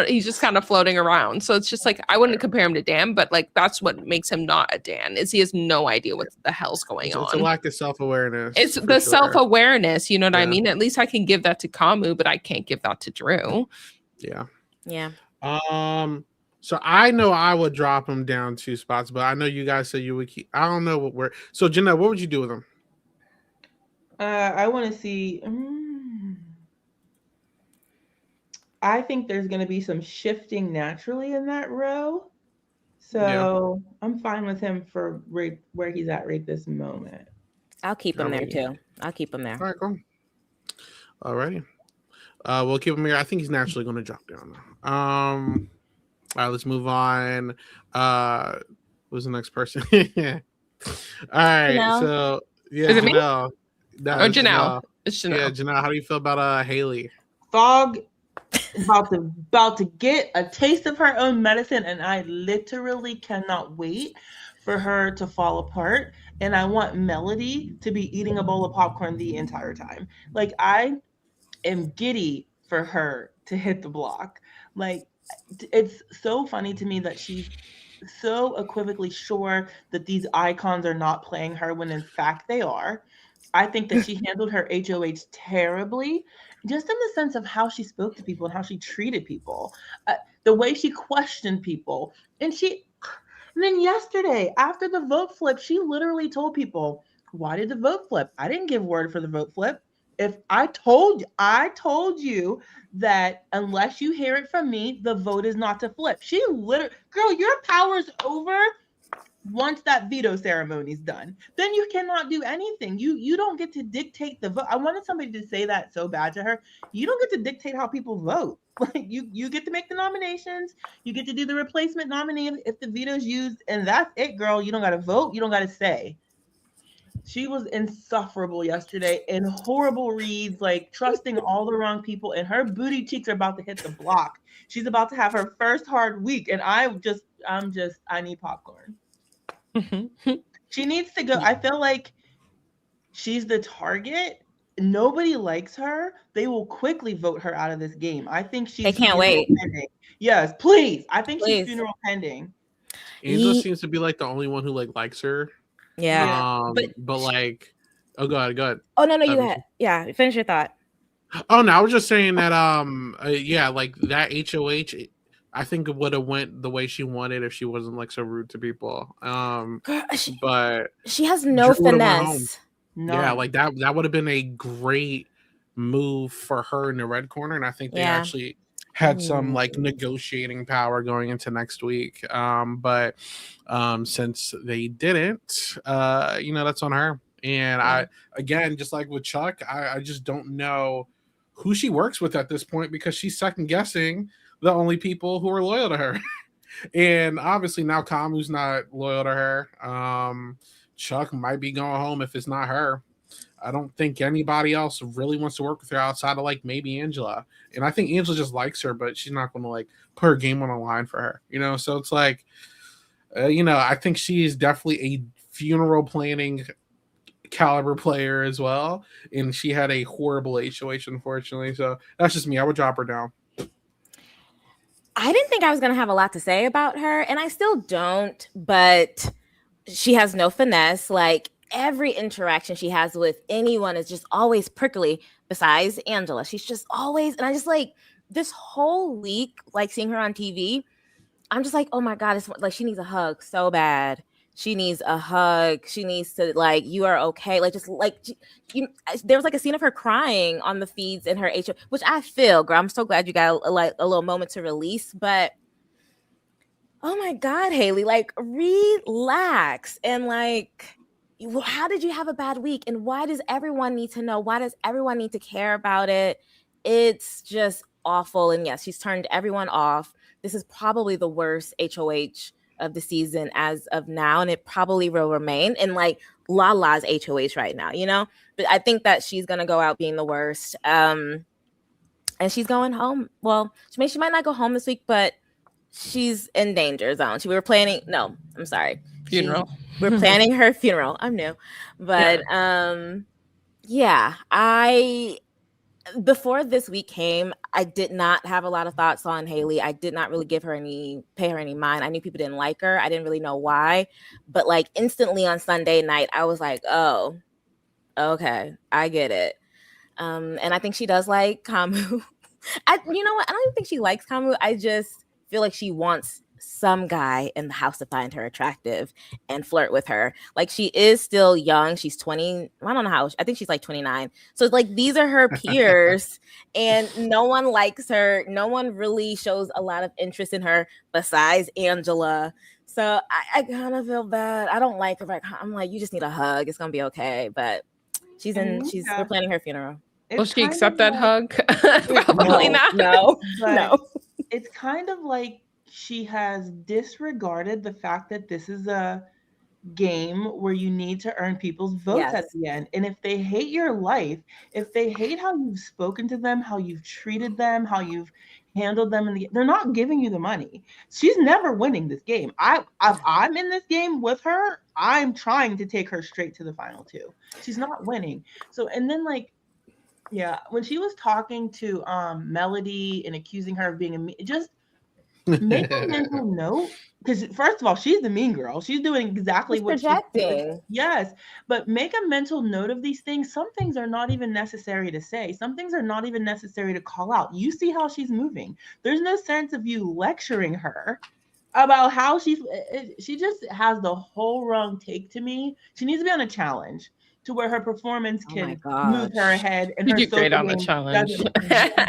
Speaker 3: he's just kind of floating around. So it's just like, I wouldn't compare him to Dan, but like, that's what makes him not a Dan, is he has no idea what the hell's going on.
Speaker 1: It's a lack of self-awareness.
Speaker 3: It's the
Speaker 1: sure.
Speaker 3: self-awareness, you know what I mean? At least I can give that to Kamu, but I can't give that to Drew.
Speaker 1: Yeah. So I know I would drop him down 2 spots, but I know you guys said you would keep. I don't know what we're. So Janelle, what would you do with him?
Speaker 2: I want to see. I think there's going to be some shifting naturally in that row. So I'm fine with him for right where he's at right this moment.
Speaker 4: I'll keep him there too. I'll keep him there.
Speaker 1: All right, cool. Alrighty. We'll keep him here. I think he's naturally going to drop down. All right, let's move on. Who's the next person? All right.
Speaker 4: Janelle.
Speaker 1: So yeah,
Speaker 3: Is it me?
Speaker 1: Janelle.
Speaker 3: Or Janelle. It's Janelle.
Speaker 1: Yeah, Janelle. How do you feel about Haley?
Speaker 2: Fog about to get a taste of her own medicine, and I literally cannot wait for her to fall apart. And I want Melody to be eating a bowl of popcorn the entire time. Like, I am giddy for her to hit the block. Like, it's so funny to me that she's so equivocally sure that these icons are not playing her when in fact they are. I think that she handled her HOH terribly, just in the sense of how she spoke to people and how she treated people, the way she questioned people. And then yesterday, after the vote flip, she literally told people, why did the vote flip? I didn't give word for the vote flip. If I told you that unless you hear it from me, the vote is not to flip. She literally, girl, your power's over once that veto ceremony is done. Then you cannot do anything. You don't get to dictate the vote. I wanted somebody to say that so bad to her. You don't get to dictate how people vote. Like, you get to make the nominations. You get to do the replacement nominee if the veto's used, and that's it, girl. You don't got to vote. You don't got to say. She was insufferable yesterday in horrible reads, like trusting all the wrong people, and her booty cheeks are about to hit the block. She's about to have her first hard week, and I need popcorn. She needs to go. I feel like she's the target. Nobody likes her. They will quickly vote her out of this game. I think she's.
Speaker 4: They can't wait.
Speaker 2: Pending. Yes, please. I think she's funeral pending.
Speaker 1: Angela seems to be like the only one who likes her.
Speaker 4: Yeah.
Speaker 1: But like, go ahead.
Speaker 4: Oh no, you had. Yeah, finish your thought.
Speaker 1: Oh no, I was just saying that like that HOH. I think it would have went the way she wanted if she wasn't like so rude to people. But
Speaker 4: she has no finesse.
Speaker 2: No.
Speaker 1: Yeah, like that would have been a great move for her in the red corner, and I think they actually had some like negotiating power going into next week. But since they didn't, that's on her. And I, again, just like with Chuck, I just don't know who she works with at this point, because she's second guessing the only people who are loyal to her. And obviously now Kamu's not loyal to her. Chuck might be going home if it's not her. I don't think anybody else really wants to work with her outside of like maybe Angela. And I think Angela just likes her, but she's not going to like put her game on the line for her, so it's like, I think she is definitely a funeral planning caliber player as well. And she had a horrible HOH, unfortunately. So that's just me. I would drop her down.
Speaker 4: I didn't think I was going to have a lot to say about her, and I still don't, but she has no finesse. Like, every interaction she has with anyone is just always prickly, besides Angela. She's just always, and I just like this whole week, like seeing her on TV, I'm just like, oh my God, it's like she needs a hug so bad. She needs a hug. She needs to, like, you are okay. Like, just like, there was like a scene of her crying on the feeds in her HO, which I feel, girl, I'm so glad you got a little moment to release. But oh my God, Haley, like, relax. And like, how did you have a bad week? And why does everyone need to know? Why does everyone need to care about it? It's just awful. And yes, she's turned everyone off. This is probably the worst HOH of the season as of now, and it probably will remain in like Lala's HOH right now, but I think that she's gonna go out being the worst, and she's going home. Well, she might not go home this week, but she's in danger zone. We're planning funeral. We're planning her funeral. I'm new, but before this week came, I did not have a lot of thoughts on Haley. I did not really pay her any mind. I knew people didn't like her. I didn't really know why. But like instantly on Sunday night, I was like, oh, okay, I get it. And I think she does like Kamu. You know what? I don't even think she likes Kamu. I just feel like she wants some guy in the house to find her attractive and flirt with her. Like, she is still young. She's 20. I don't know how. I think she's like 29. So it's like, these are her peers and no one likes her. No one really shows a lot of interest in her besides Angela. So I kind of feel bad. I don't like her. I'm like, you just need a hug. It's going to be okay. But we're planning her funeral.
Speaker 3: Will she accept that hug? Probably not.
Speaker 4: No.
Speaker 2: It's kind of like she has disregarded the fact that this is a game where you need to earn people's votes at the end. And if they hate your life, if they hate how you've spoken to them, how you've treated them, how you've handled them in the game, they're not giving you the money. She's never winning this game. If I'm in this game with her, I'm trying to take her straight to the final two. She's not winning. So, and then like, yeah, when she was talking to Melody and accusing her of being just make a mental note, because first of all, she's the mean girl. She's doing exactly what she's doing. Yes, but make a mental note of these things. Some things are not even necessary to say. Some things are not even necessary to call out. You see how she's moving. There's no sense of you lecturing her about how she just has the whole wrong take to me. She needs to be on a challenge to where her performance can move her ahead. And
Speaker 3: you do great on the challenge.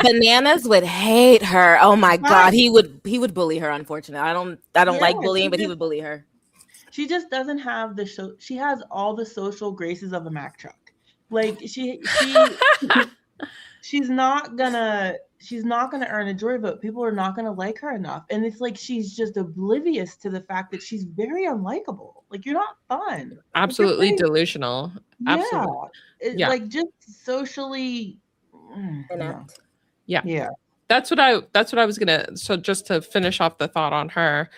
Speaker 4: Bananas would hate her. Oh my God, he would bully her. Unfortunately, I don't like bullying, but he would bully her.
Speaker 2: She just doesn't have the show. She has all the social graces of a Mack truck. Like she's not gonna earn a jury vote. People are not gonna like her enough. And it's like she's just oblivious to the fact that she's very unlikable. Like, you're not fun.
Speaker 3: Absolutely delusional. Absolutely.
Speaker 2: Yeah. Like, just socially
Speaker 4: inept.
Speaker 3: Yeah. That's what I was gonna. So just to finish off the thought on her,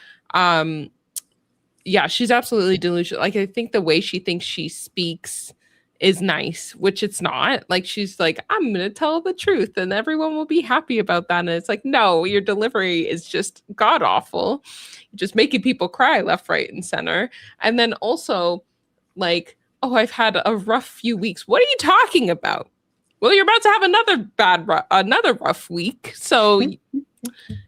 Speaker 3: yeah, she's absolutely delusional. Like, I think the way she thinks she speaks is nice, which it's not. Like, she's like, I'm gonna tell the truth and everyone will be happy about that. And it's like, no, your delivery is just god awful. You're just making people cry left, right, and center. And then also, like, oh, I've had a rough few weeks. What are you talking about? Well, you're about to have another rough week. So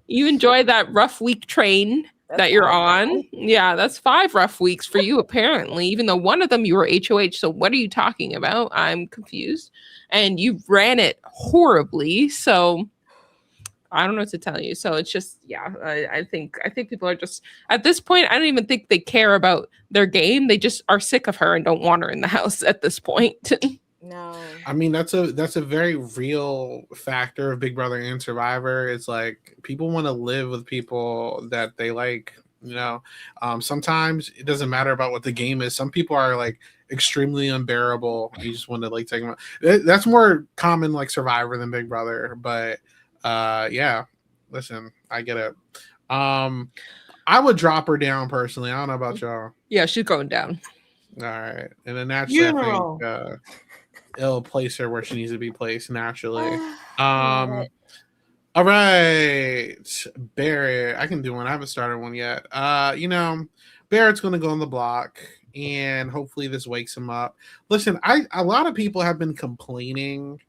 Speaker 3: you enjoy that rough week train that you're on. Yeah, that's 5 rough weeks for you, apparently, even though one of them you were HOH. So what are you talking about? I'm confused. And you ran it horribly. So I don't know what to tell you. So it's just, yeah, I think people are just, at this point, I don't even think they care about their game. They just are sick of her and don't want her in the house at this point.
Speaker 4: No.
Speaker 1: I mean, that's a very real factor of Big Brother and Survivor. It's like people want to live with people that they like, you know. Sometimes it doesn't matter about what the game is. Some people are like extremely unbearable. You just want to like take them out. That's more common like Survivor than Big Brother. But yeah, listen, I get it. I would drop her down personally. I don't know about y'all.
Speaker 3: Yeah, she's going down.
Speaker 1: All right. And then naturally, I think it'll place her where she needs to be placed naturally. All right. Barrett. I can do one. I haven't started one yet. You know, Barrett's gonna go on the block and hopefully this wakes him up. Listen, a lot of people have been complaining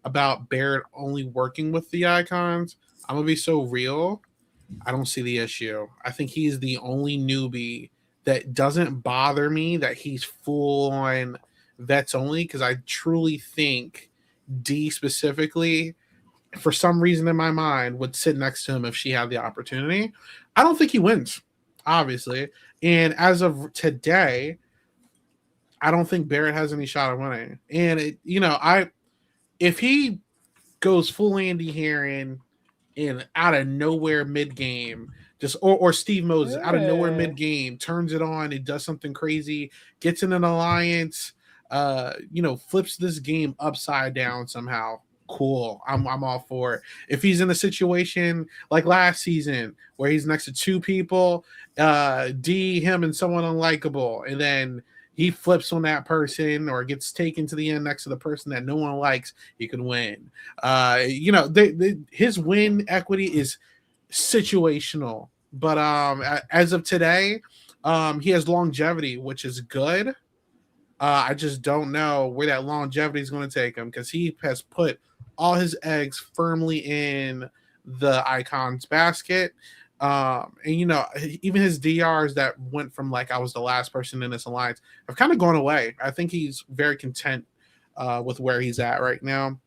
Speaker 1: about Barrett only working with the icons. I'm gonna be so real. I don't see the issue. I think he's the only newbie that doesn't bother me that he's full on vets only, because I truly think D specifically, for some reason in my mind, would sit next to him if she had the opportunity. I don't think he wins, obviously. And as of today, I don't think Barrett has any shot of winning. And if he goes full Andy Herron and out of nowhere mid game, just or Steve Moses out of nowhere mid game turns it on and does something crazy, gets in an alliance, flips this game upside down somehow. Cool. I'm all for it. If he's in a situation like last season where he's next to 2 people, D, him, and someone unlikable, and then he flips on that person or gets taken to the end next to the person that no one likes, he can win. His win equity is situational, but as of today, he has longevity, which is good. I just don't know where that longevity is going to take him because he has put all his eggs firmly in the icons basket. Even his DRs that went from like I was the last person in this alliance have kind of gone away. I think he's very content with where he's at right now.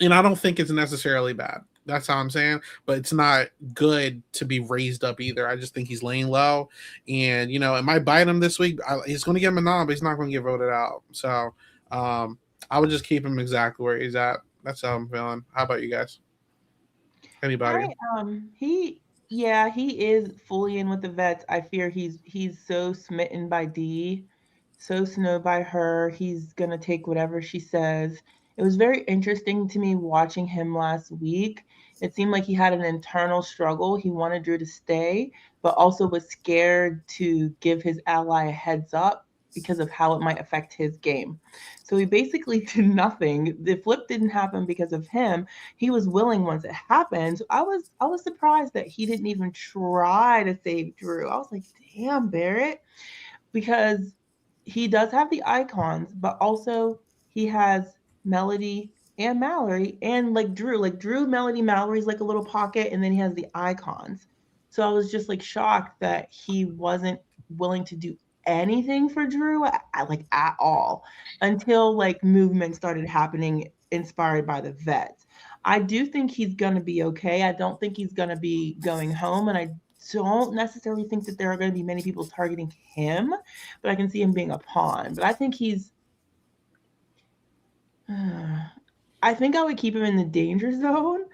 Speaker 1: And I don't think it's necessarily bad. That's how I'm saying, but it's not good to be raised up either. I just think he's laying low, and it might bite him this week. He's going to get a nom, but he's not going to get voted out. So I would just keep him exactly where he's at. That's how I'm feeling. How about you guys? Anybody?
Speaker 2: He is fully in with the vets. I fear he's so smitten by D, so snowed by her. He's gonna take whatever she says. It was very interesting to me watching him last week. It seemed like he had an internal struggle. He wanted Drew to stay, but also was scared to give his ally a heads up because of how it might affect his game. So he basically did nothing. The flip didn't happen because of him. He was willing once it happened. So I was surprised that he didn't even try to save Drew. I was like, damn, Barrett, because he does have the icons, but also he has Melody and Mallory and like Drew, Melody, Mallory's like a little pocket, and then he has the icons. So I was just like shocked that he wasn't willing to do anything for Drew at all until like movement started happening inspired by the vets. I do think he's going to be okay. I don't think he's going to be going home, and I don't necessarily think that there are going to be many people targeting him, but I can see him being a pawn. But I think I think I would keep him in the danger zone.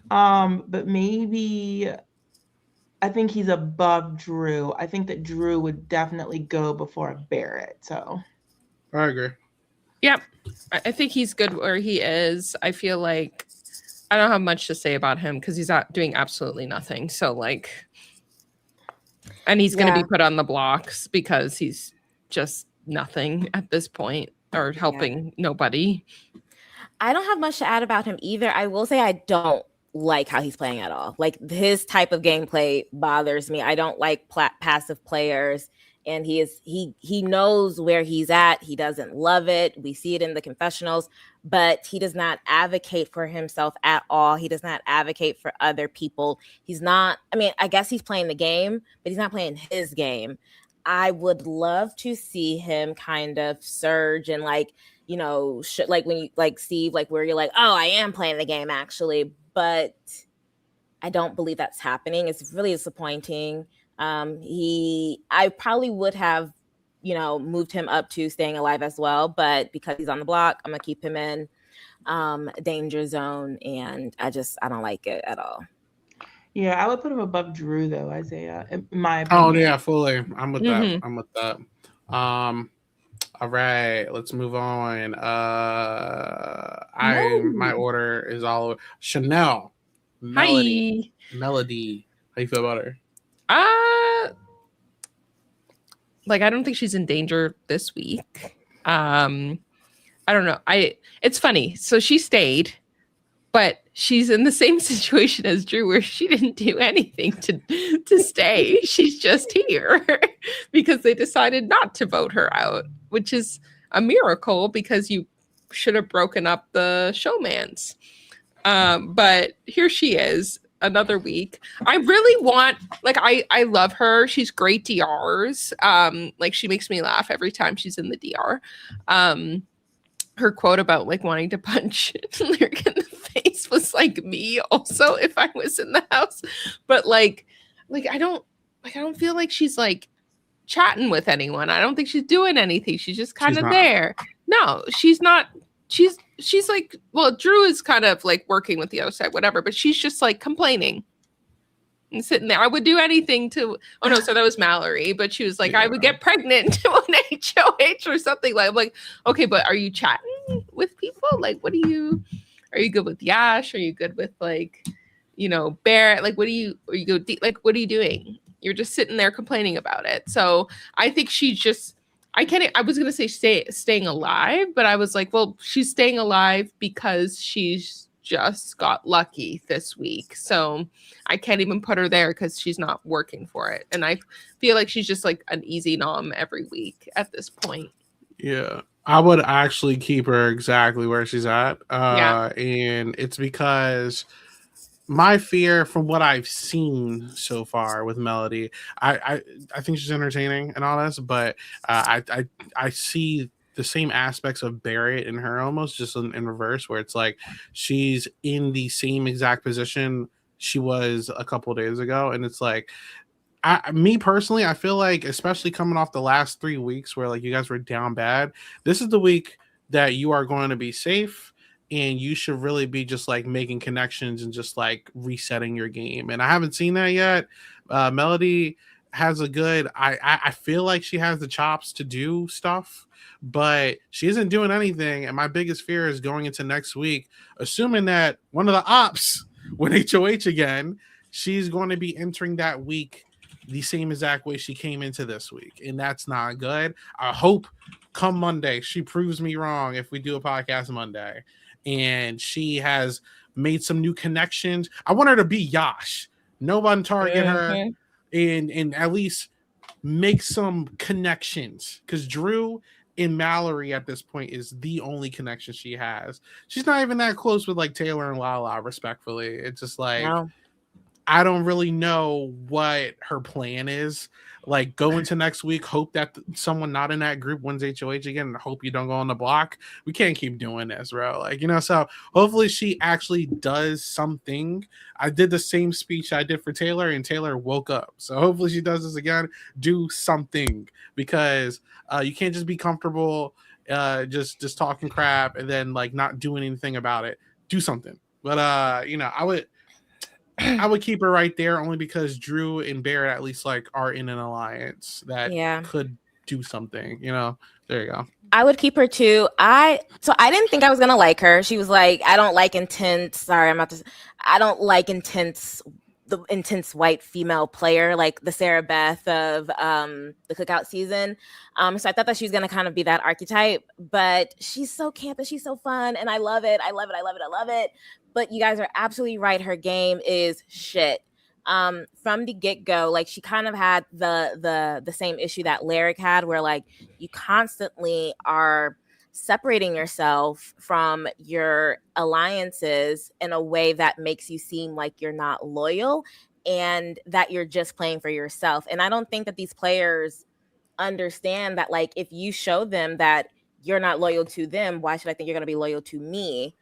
Speaker 2: But maybe I think he's above Drew. I think that Drew would definitely go before Barrett. So
Speaker 1: I agree.
Speaker 3: Yep. I think he's good where he is. I feel like I don't have much to say about him because he's not doing absolutely nothing. So like, and he's going to be put on the blocks because he's just nothing at this point or helping nobody.
Speaker 4: I don't have much to add about him either. I will say I don't like how he's playing at all. Like his type of gameplay bothers me. I don't like passive players, and he knows where he's at. He doesn't love it. We see it in the confessionals, but he does not advocate for himself at all. He does not advocate for other people. He's not, I mean, I guess he's playing the game, but he's not playing his game. I would love to see him kind of surge and like, like when you like Steve, like where you're like, oh, I am playing the game actually, but I don't believe that's happening. It's really disappointing. I probably would have, moved him up to staying alive as well, but because he's on the block, I'm gonna keep him in danger zone, and I don't like it at all.
Speaker 2: Yeah, I would put him above Drew though, Isaiah, in my opinion.
Speaker 1: Oh yeah, fully. I'm with that. I'm with that. All right, let's move on. My order is all over. Chanelle, Melody. How you feel about her?
Speaker 3: Like I don't think she's in danger this week. I don't know. It's funny. So she stayed, but she's in the same situation as Drew where she didn't do anything to stay. She's just here because they decided not to vote her out, which is a miracle because you should have broken up the showmans. But here she is another week. I really want, like, I love her. She's great DRs. Like she makes me laugh every time she's in the DR. Her quote about like wanting to punch Lyric in the face was like me also if I was in the house. But like I don't feel like she's like chatting with anyone. I don't think she's doing anything. She's just kind of there. No, she's not. She's like, well, Drew is kind of like working with the other side, whatever, but she's just like complaining and sitting there. I would do anything to, oh no, so that was Mallory, but she was like, I would get pregnant on HOH or something. Like, I'm like, okay, but are you chatting with people? Like, are you good with Yash? Are you good with like, Barrett? Like, what are you doing? You're just sitting there complaining about it. So I think she's just, I was gonna say staying alive, but I was like, well, she's staying alive because she's just got lucky this week. So I can't even put her there because she's not working for it. And I feel like she's just like an easy nom every week at this point.
Speaker 1: Yeah. I would actually keep her exactly where she's at.
Speaker 3: Yeah.
Speaker 1: And it's because my fear from what I've seen so far with Melody, I think she's entertaining and all this, but I see the same aspects of Barrett in her almost just in reverse, where it's like she's in the same exact position she was a couple of days ago, and it's like me personally, I feel like, especially coming off the last 3 weeks where like you guys were down bad, this is the week that you are going to be safe and you should really be just like making connections and just like resetting your game. And I haven't seen that yet. Melody has a good, I feel like she has the chops to do stuff, but she isn't doing anything. And my biggest fear is going into next week, assuming that one of the ops went HOH again, she's going to be entering that week the same exact way she came into this week, and that's not good. I hope come Monday she proves me wrong if we do a podcast Monday and she has made some new connections. I want her to be Yash. No one target her and at least make some connections, because Drew and Mallory at this point is the only connection she has. She's not even that close with like Taylor and Lala, respectfully. It's just like,
Speaker 4: No.
Speaker 1: I don't really know what her plan is. Like, go into next week, hope that someone not in that group wins HOH again, and hope you don't go on the block. We can't keep doing this, bro. Like, you know, so hopefully she actually does something. I did the same speech I did for Taylor, and Taylor woke up. So hopefully she does this again. Do something, because you can't just be comfortable just talking crap and then like not doing anything about it. Do something. But you know, I would keep her right there only because Drew and Barrett at least like are in an alliance that could do something, you know. There you go.
Speaker 4: I would keep her too. I didn't think I was gonna like her. She was like, I don't like intense. I don't like the intense white female player, like the Sarah Beth of the Cookout season. So I thought that she was gonna kind of be that archetype, but she's so camp and she's so fun, and I love it. I love it. I love it. I love it. But you guys are absolutely right. Her game is shit. From the get-go, like she kind of had the same issue that Lyric had, where like you constantly are separating yourself from your alliances in a way that makes you seem like you're not loyal and that you're just playing for yourself. And I don't think that these players understand that, like, if you show them that you're not loyal to them, why should I think you're going to be loyal to me?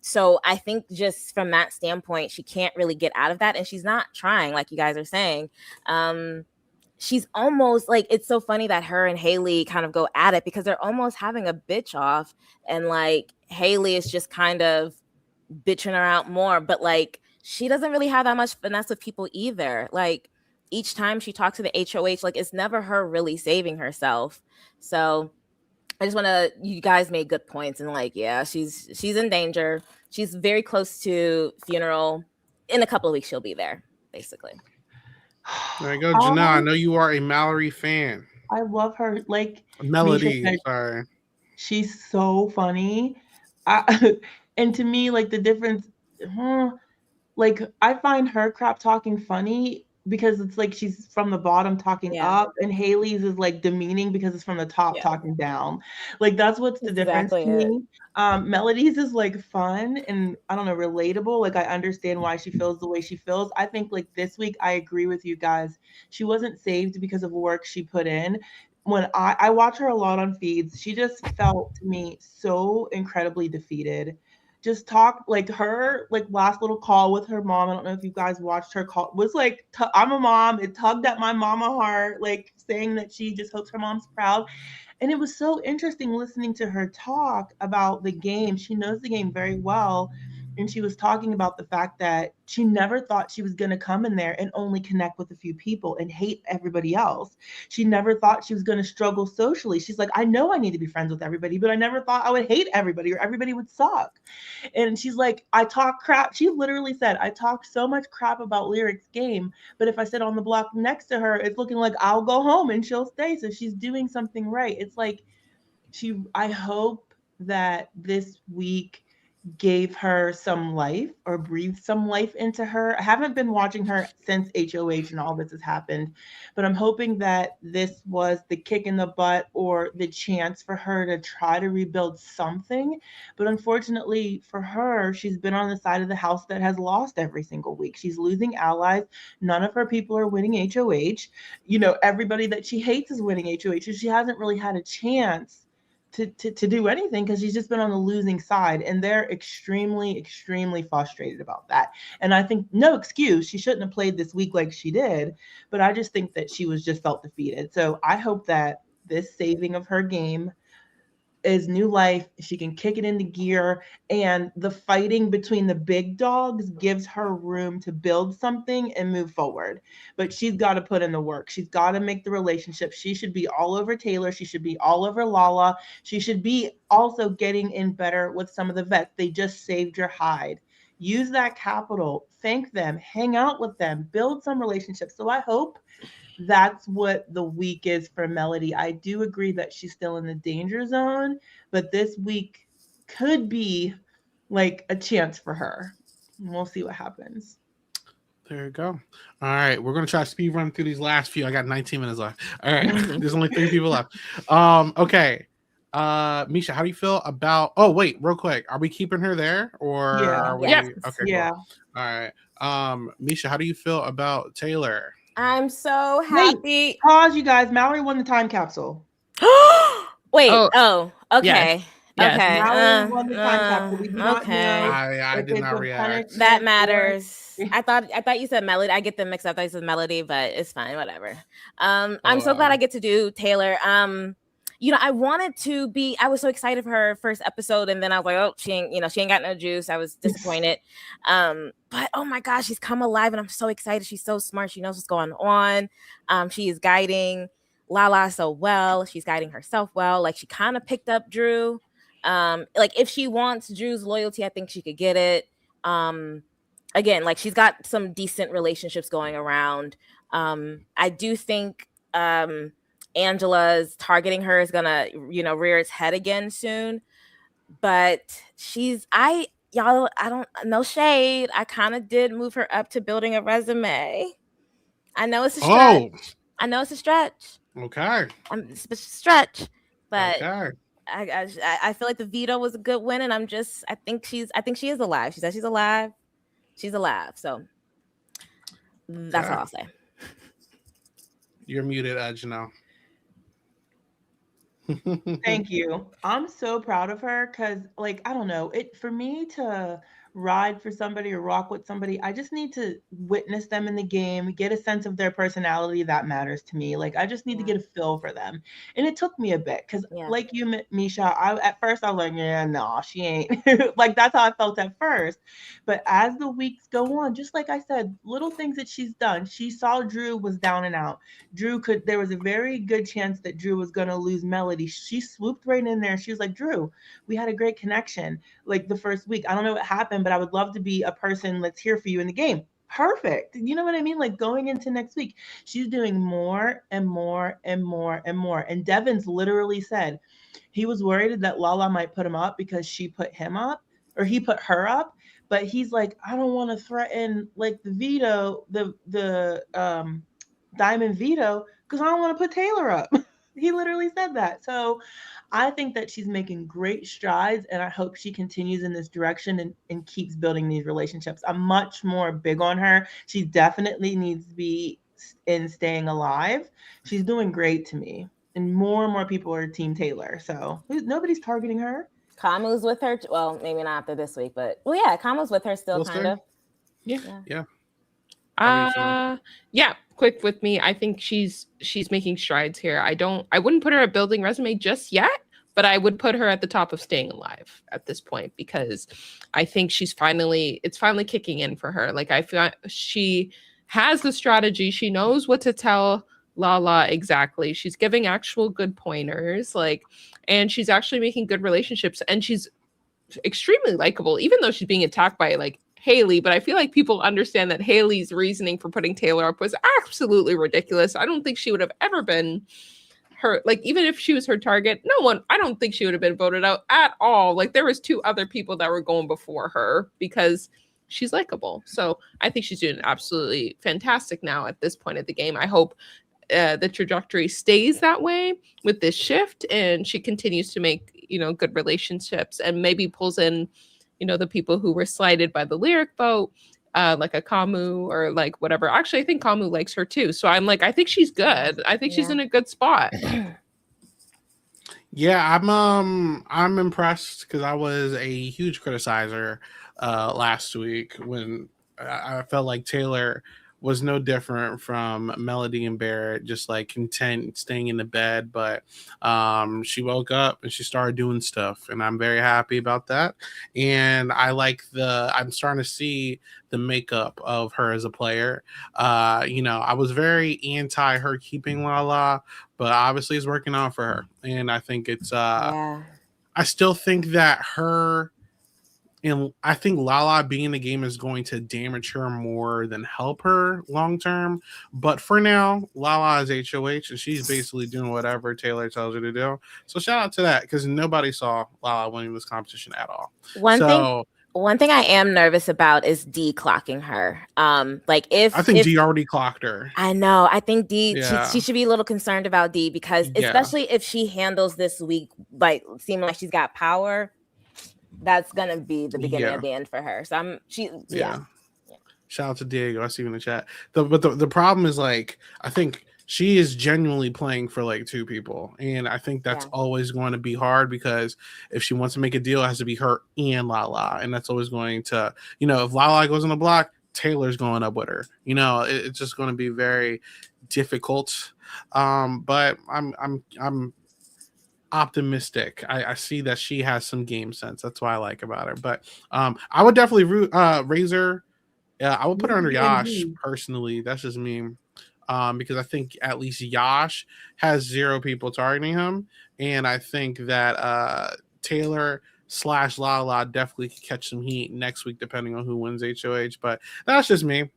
Speaker 4: So I think just from that standpoint, she can't really get out of that, and she's not trying, like you guys are saying. She's almost like, it's so funny that her and Haley kind of go at it, because they're almost having a bitch off, and like Haley is just kind of bitching her out more, but like she doesn't really have that much finesse with people either. Like each time she talks to the HOH, like it's never her really saving herself. So I just want to, you guys made good points, and like, yeah, she's in danger. She's very close to funeral. In a couple of weeks, she'll be there, basically.
Speaker 1: There you go, Janelle. I know you are a Mallory fan.
Speaker 2: I love her. Like
Speaker 1: Melody,
Speaker 2: Misha said,
Speaker 1: sorry.
Speaker 2: she's so funny. And to me, like the difference, like I find her crap talking funny because it's like she's from the bottom talking up, and Haley's is like demeaning because it's from the top talking down. Like that's what's the difference to me. Melody's is like fun and I don't know, relatable. Like I understand why she feels the way she feels. I think like this week, I agree with you guys. She wasn't saved because of work she put in. When I watch her a lot on feeds, she just felt to me so incredibly defeated. Just talk like her like last little call with her mom. I don't know if you guys watched her call. Was like, I'm a mom. It tugged at my mama heart, like saying that she just hopes her mom's proud. And it was so interesting listening to her talk about the game. She knows the game very well. and she was talking about the fact that she never thought she was going to come in there and only connect with a few people and hate everybody else. She never thought she was going to struggle socially. She's like, I know I need to be friends with everybody, but I never thought I would hate everybody or everybody would suck. And she's like, I talk crap. She literally said, I talk so much crap about Lyric's game, but if I sit on the block next to her, it's looking like I'll go home and she'll stay. So she's doing something right. It's like I hope that this week gave her some life or breathed some life into her. I haven't been watching her since HOH and all this has happened, but I'm hoping that this was the kick in the butt or the chance for her to try to rebuild something. But unfortunately for her, she's been on the side of the house that has lost every single week. She's losing allies. None of her people are winning HOH. You know, everybody that she hates is winning HOH. So she hasn't really had a chance to do anything because she's just been on the losing side, and they're extremely frustrated about that. And I think no excuse, she shouldn't have played this week like she did, but I just think that she was just felt defeated. So I hope that this saving of her game is new life. She can kick it into gear, and the fighting between the big dogs gives her room to build something and move forward. But she's got to put in the work. She's got to make the relationship. She should be all over Taylor. She should be all over Lala. She should be also getting in better with some of the vets. They just saved your hide. Use that capital, thank them, hang out with them, build some relationships. So I hope that's what the week is for Melody. I do agree that she's still in the danger zone, but this week could be like a chance for her. And we'll see what happens.
Speaker 1: There you go. All right, we're gonna try to speed run through these last few. I got 19 minutes left. All right, there's only 3 people left. Okay. Misha, how do you feel about? Oh wait, real quick, are we keeping her there or are we?
Speaker 4: Yes.
Speaker 1: Okay,
Speaker 2: Yeah.
Speaker 1: cool. All right. Misha, how do you feel about Taylor?
Speaker 4: I'm so happy.
Speaker 2: Pause, you guys. Mallory won the time capsule.
Speaker 4: Wait.
Speaker 3: Oh,
Speaker 4: Oh, okay.
Speaker 3: yes. Yes.
Speaker 4: Okay.
Speaker 2: Mallory won the time capsule. We do not know.
Speaker 1: I
Speaker 2: if
Speaker 1: did
Speaker 2: it's
Speaker 1: not
Speaker 2: a
Speaker 1: react.
Speaker 2: punishment
Speaker 4: That
Speaker 2: or-
Speaker 4: matters. I thought you said Melody. I get them mixed up. I thought you said Melody, but it's fine. Whatever. I'm so glad I get to do Taylor. You know, I was so excited for her first episode, and then I was like, oh, she ain't got no juice. I was disappointed. But oh my gosh, she's come alive, and I'm so excited. She's so smart. She knows what's going on. She is guiding Lala so well. She's guiding herself well. Like, she kind of picked up Drew. Like, if she wants Drew's loyalty, I think she could get it. Again, like, she's got some decent relationships going around. I do think Angela's targeting her is gonna, rear its head again soon. But I don't, no shade. I kind of did move her up to building a resume. I know it's a stretch.
Speaker 1: Okay.
Speaker 4: It's a stretch, but
Speaker 1: Okay.
Speaker 4: I feel like the veto was a good win, and I think she is alive. She said she's alive. She's alive. So that's all I'll say.
Speaker 1: You're muted, Janelle.
Speaker 2: Thank you. I'm so proud of her because, like, I don't know, for me to ride for somebody or rock with somebody, I just need to witness them in the game, get a sense of their personality. That matters to me. Like, I just need to get a feel for them. And it took me a bit because, like you, Misha, at first I was like, yeah, no, she ain't. Like, that's how I felt at first. But as the weeks go on, just like I said, little things that she's done. She saw Drew was down and out. There was a very good chance that Drew was going to lose Melody. She swooped right in there. She was like, Drew, we had a great connection. Like, the first week, I don't know what happened, but I would love to be a person that's here for you in the game. Perfect. You know what I mean? Like, going into next week, she's doing more and more and more and more. And Devin's literally said he was worried that Lala might put him up because she put him up, or he put her up. But he's like, I don't want to threaten, like, the veto, the diamond veto, because I don't want to put Taylor up. He literally said that. So I think that she's making great strides, and I hope she continues in this direction and keeps building these relationships. I'm much more big on her. She definitely needs to be in staying alive. She's doing great to me. And more people are Team Taylor. So nobody's targeting her.
Speaker 4: Kamu's with her. Well, maybe not after this week, but Kamu's with her still, kind of.
Speaker 3: Yeah. Yeah. Quick with me. I think she's making strides here. I wouldn't put her a building resume just yet, but I would put her at the top of staying alive at this point, because I think it's finally kicking in for her. Like, I feel she has the strategy. She knows what to tell Lala exactly. She's giving actual good pointers, like, and she's actually making good relationships, and she's extremely likable, even though she's being attacked by like Haley. But I feel like people understand that Haley's reasoning for putting Taylor up was absolutely ridiculous. I don't think she would have ever been her, like, even if she was her target, I don't think she would have been voted out at all. Like, there was 2 other people that were going before her because she's likable. So I think she's doing absolutely fantastic now at this point of the game. I hope the trajectory stays that way with this shift, and she continues to make, good relationships, and maybe pulls in, the people who were slighted by the lyric vote, like a Kamu or like whatever. Actually, I think Kamu likes her too. So I'm like, I think she's good. I think she's in a good spot.
Speaker 1: Yeah, I'm impressed, because I was a huge criticizer last week when I felt like Taylor was no different from Melody and Barrett, just like content staying in the bed. But she woke up and she started doing stuff, and I'm very happy about that. And I'm starting to see the makeup of her as a player. I was very anti her keeping Lala, but obviously it's working out for her. And I think it's I still think that I think Lala being in the game is going to damage her more than help her long term. But for now, Lala is HOH, and she's basically doing whatever Taylor tells her to do. So shout out to that, because nobody saw Lala winning this competition at all.
Speaker 4: One thing I am nervous about is D clocking her. I
Speaker 1: think D already clocked her.
Speaker 4: I know. I think D, she should be a little concerned about D, because especially if she handles this week, like, seeming like she's got power, that's gonna be the beginning of the end for her. So shout
Speaker 1: out to Diego. I see you in the chat. But the problem is, like, I think she is genuinely playing for like 2 people, and I think that's always going to be hard, because if she wants to make a deal, it has to be her and Lala, and that's always going to, if Lala goes on the block, Taylor's going up with her. It's just going to be very difficult. But I'm optimistic. I see that she has some game sense. That's what I like about her. But I would definitely raise her. I would put her under Yash personally. That's just me. Because I think at least Yash has 0 people targeting him, and I think that Taylor / Lala definitely could catch some heat next week, depending on who wins HOH. But that's just me.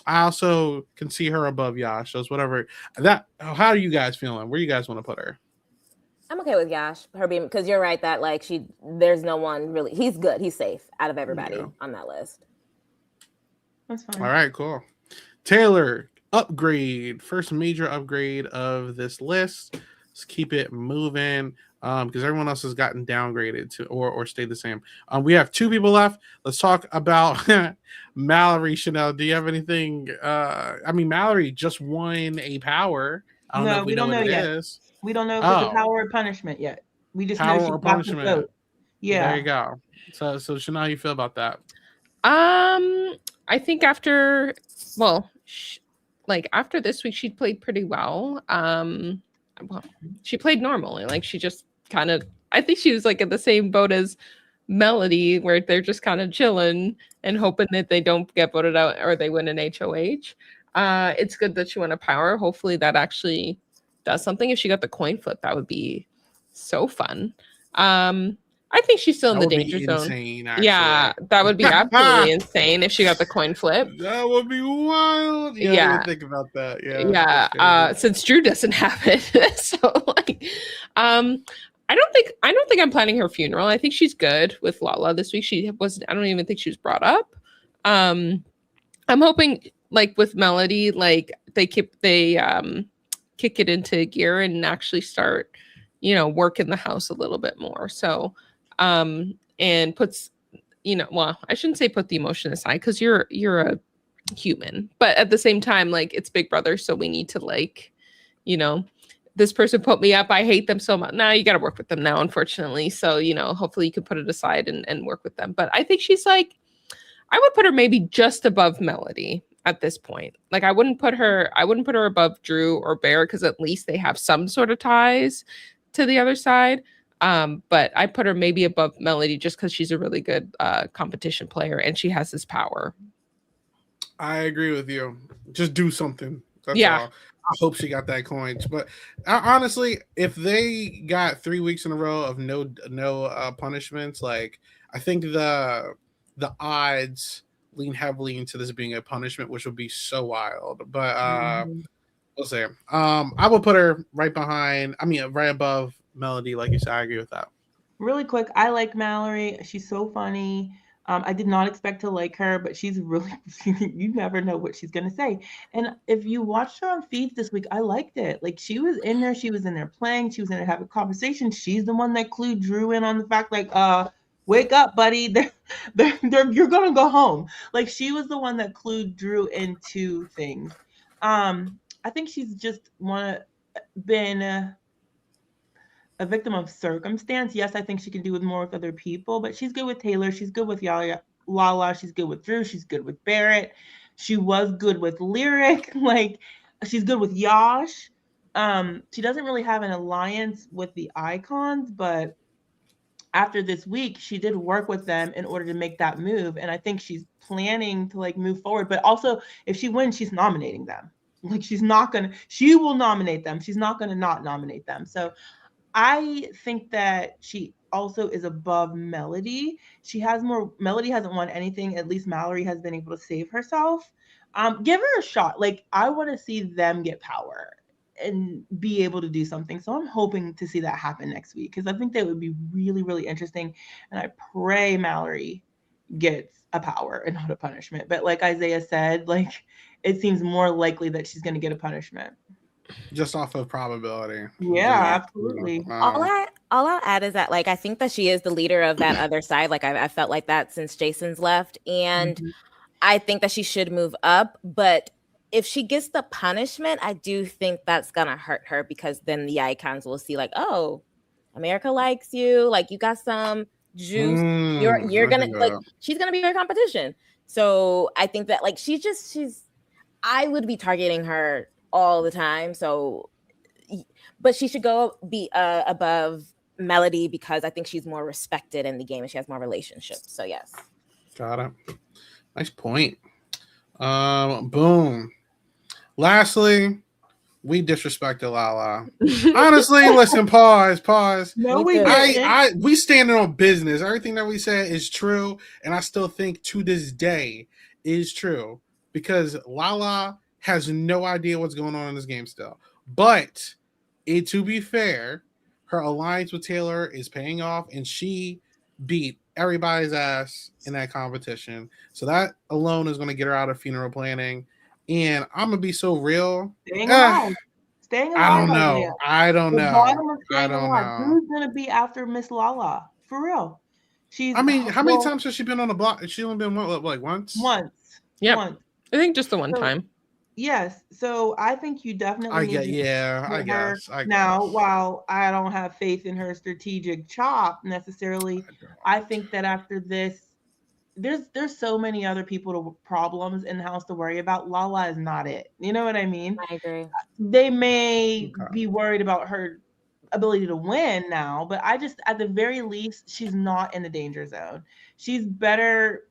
Speaker 1: I also can see her above Yash. So it's whatever. How are you guys feeling? Where you guys want to put her?
Speaker 4: I'm okay with Yash, her being, because you're right that like there's no one really. He's good. He's safe out of everybody on that list.
Speaker 2: That's fine.
Speaker 1: All right, cool. Taylor, upgrade, first major upgrade of this list. Let's keep it moving, because everyone else has gotten downgraded to or stayed the same. We have 2 people left. Let's talk about Mallory. Chanelle, do you have anything? Mallory just won a power. I don't know if we don't know what it is.
Speaker 2: We don't know if it's a power or punishment yet. We just know she got the vote. Yeah.
Speaker 1: There you go. So Chanelle, how you feel about that?
Speaker 3: I think after this week, she played pretty well. She played normally. Like, she just kind of, I think she was like in the same boat as Melody, where they're just kind of chilling and hoping that they don't get voted out or they win an HOH. It's good that she won a power. Hopefully that actually does something. If she got the coin flip, that would be so fun. I think she's still in the danger zone. Insane, yeah, that would be absolutely insane if she got the coin flip.
Speaker 1: That would be wild. Yeah, I didn't think about that.
Speaker 3: Yeah. Since Drew doesn't have it, so like, I don't think I'm planning her funeral. I think she's good with Lala this week. I don't even think she was brought up. I'm hoping, like with Melody, like they kick it into gear and actually start, work in the house a little bit more. So, and puts, I shouldn't say put the emotion aside, because you're a human, but at the same time, like, it's Big Brother, so we need to, like, this person put me up, I hate them so much. Now you got to work with them now, unfortunately. So, hopefully you can put it aside and work with them. But I think she's like, I would put her maybe just above Melody at this point. Like, I wouldn't put her above Drew or Bear, because at least they have some sort of ties to the other side. But I put her maybe above Melody just because she's a really good competition player and she has this power.
Speaker 1: I agree with you. Just do something. That's all. I hope she got that coins. But honestly, if they got 3 weeks in a row of no punishments, like I think the odds lean heavily into this being a punishment, which would be so wild. But we'll see. I will put her right above Melody, like you said. I agree with that.
Speaker 2: Really quick, I like Mallory. She's so funny. I did not expect to like her, but she's really, you never know what she's going to say. And if you watched her on feeds this week, I liked it. Like she was in there playing, she was in there having a conversation. She's the one that clued Drew in on the fact, like, wake up, buddy. You're going to go home. Like she was the one that clued Drew into things. I think she's just been a victim of circumstance. Yes, I think she can do with more with other people, but she's good with Taylor. She's good with Lala. She's good with Drew. She's good with Barrett. She was good with Lyric. Like she's good with Yash. She doesn't really have an alliance with the icons, but after this week, she did work with them in order to make that move. And I think she's planning to like move forward. But also if she wins, she's nominating them. Like she will nominate them. She's not gonna not nominate them. So I think that she also is above Melody. Melody hasn't won anything. At least Mallory has been able to save herself. Give her a shot. Like I want to see them get power and be able to do something. So I'm hoping to see that happen next week because I think that would be really, really interesting. And I pray Mallory gets a power and not a punishment. But like Isaiah said, like it seems more likely that she's going to get a punishment.
Speaker 1: Just off of probability.
Speaker 2: Yeah, absolutely.
Speaker 4: All I'll add is that like I think that she is the leader of that other side. Like I felt like that since Jason's left, and I think that she should move up. But if she gets the punishment, I do think that's gonna hurt her because then the icons will see like, oh, America likes you. Like you got some juice. You're gonna like she's gonna be your competition. So I think that like I would be targeting her all the time. So, but she should go be above Melody because I think she's more respected in the game and she has more relationships. So yes.
Speaker 1: Got it. Nice point. Boom. Lastly, we disrespected Lala. Honestly, listen, pause.
Speaker 2: No, we didn't.
Speaker 1: We standing on business. Everything that we said is true, and I still think to this day is true because Lala has no idea what's going on in this game still. But to be fair, her alliance with Taylor is paying off, and she beat everybody's ass in that competition. So that alone is going to get her out of funeral planning. And I'm going to be so real. Staying alive. I don't know.
Speaker 2: Who's going to be after Miss Lala? For real.
Speaker 1: How many times has she been on the block? She only been like once?
Speaker 2: Once.
Speaker 3: Yeah.
Speaker 2: Once.
Speaker 3: I think just the one time.
Speaker 2: Yes. So I think you definitely
Speaker 1: I guess.
Speaker 2: Now, while I don't have faith in her strategic chop necessarily, I think that after this, there's so many other problems in the house to worry about. Lala is not it. You know what I mean?
Speaker 4: I agree.
Speaker 2: They may be worried about her ability to win now, but I just, at the very least, she's not in the danger zone. She's better.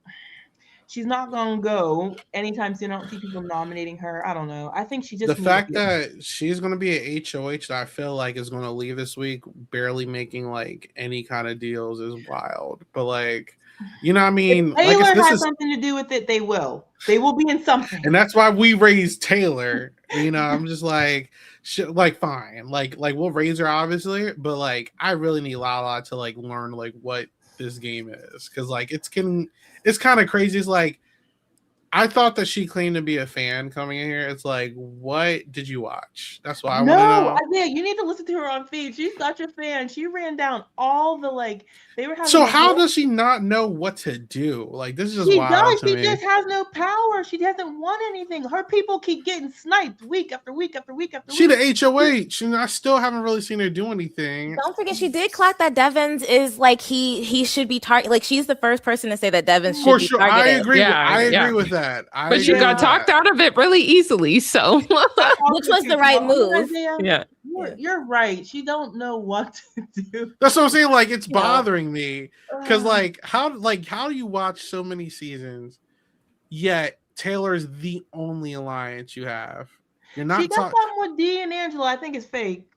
Speaker 2: She's not gonna go anytime soon. I don't see people nominating her. I don't know. I think she just
Speaker 1: the fact that she's gonna be a HOH that I feel like is gonna leave this week barely making like any kind of deals is wild. But like, you know what I mean?
Speaker 2: If Taylor has something to do with it, they will. They will be in something.
Speaker 1: And that's why we raised Taylor. You know, I'm just like fine. Like we'll raise her obviously, but like I really need Lala to like learn like what this game is. Cause like it's kind of crazy. It's like I thought that she claimed to be a fan coming in here. It's like, what did you watch? That's why I want to know.
Speaker 2: Isaiah, you need to listen to her on feed. She's such a fan. She ran down all the they were having.
Speaker 1: So how does she not know what to do? Like this is just wild to me.
Speaker 2: She just has no power. She hasn't won anything. Her people keep getting sniped week after week after week after week.
Speaker 1: She the HOH. And I still haven't really seen her do anything.
Speaker 4: Don't forget, she did clock that Devins is like he should be targeted. Like she's the first person to say that Devins should be targeted.
Speaker 1: I agree. I agree with that.
Speaker 3: But you got talked out of it really easily. So
Speaker 4: which was the right move.
Speaker 3: Yeah.
Speaker 2: You're right. She don't know what to do.
Speaker 1: That's what I'm saying. Like, it's
Speaker 2: You know.
Speaker 1: bothering me because, like, how do you watch so many seasons, yet Taylor's the only alliance you have? You're
Speaker 2: She
Speaker 1: not
Speaker 2: got
Speaker 1: talking.
Speaker 2: something with D and Angela. I think it's fake.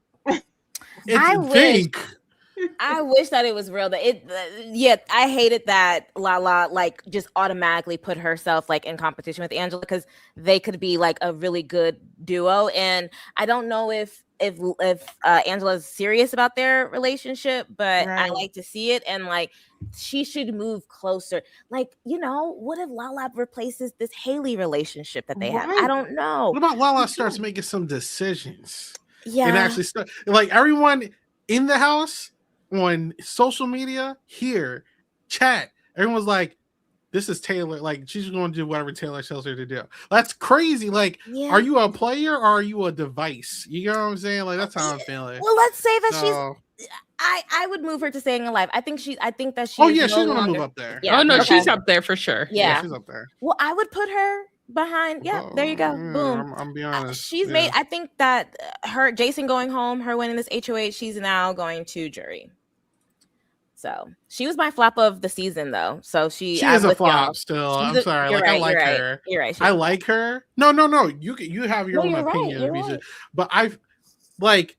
Speaker 1: It's fake.
Speaker 4: I wish that it was real. Yeah, I hated that Lala like just automatically put herself like in competition with Angela because they could be like a really good duo. And I don't know if Angela's serious about their relationship, but I like to see it. And like she should move closer. Like, what if Lala replaces this Haley relationship that they have? I don't know.
Speaker 1: What about Lala starts making some decisions?
Speaker 4: Yeah,
Speaker 1: and actually start like everyone in the house. On social media, here, chat, everyone's like, this is Taylor. Like, she's going to do whatever Taylor tells her to do. That's crazy. Like, are you a player or are you a device? You know what I'm saying? Like, that's how I'm feeling.
Speaker 4: Well, let's say that she's. I would move her to staying alive. I think that she.
Speaker 1: Oh yeah, she's gonna move up there.
Speaker 3: Yeah. Oh no, she's up there for sure.
Speaker 4: Yeah,
Speaker 1: she's up there.
Speaker 4: Well, I would put her behind. Yeah, there you go. Boom.
Speaker 1: I'm be honest.
Speaker 4: She's made. I think that Jason going home, her winning this HOH, she's now going to jury. So she was my flop of the season, though. So she
Speaker 1: is a flop still. I'm sorry. Like, I like her.
Speaker 4: You're right.
Speaker 1: I like her. No. You have your own opinion, right. But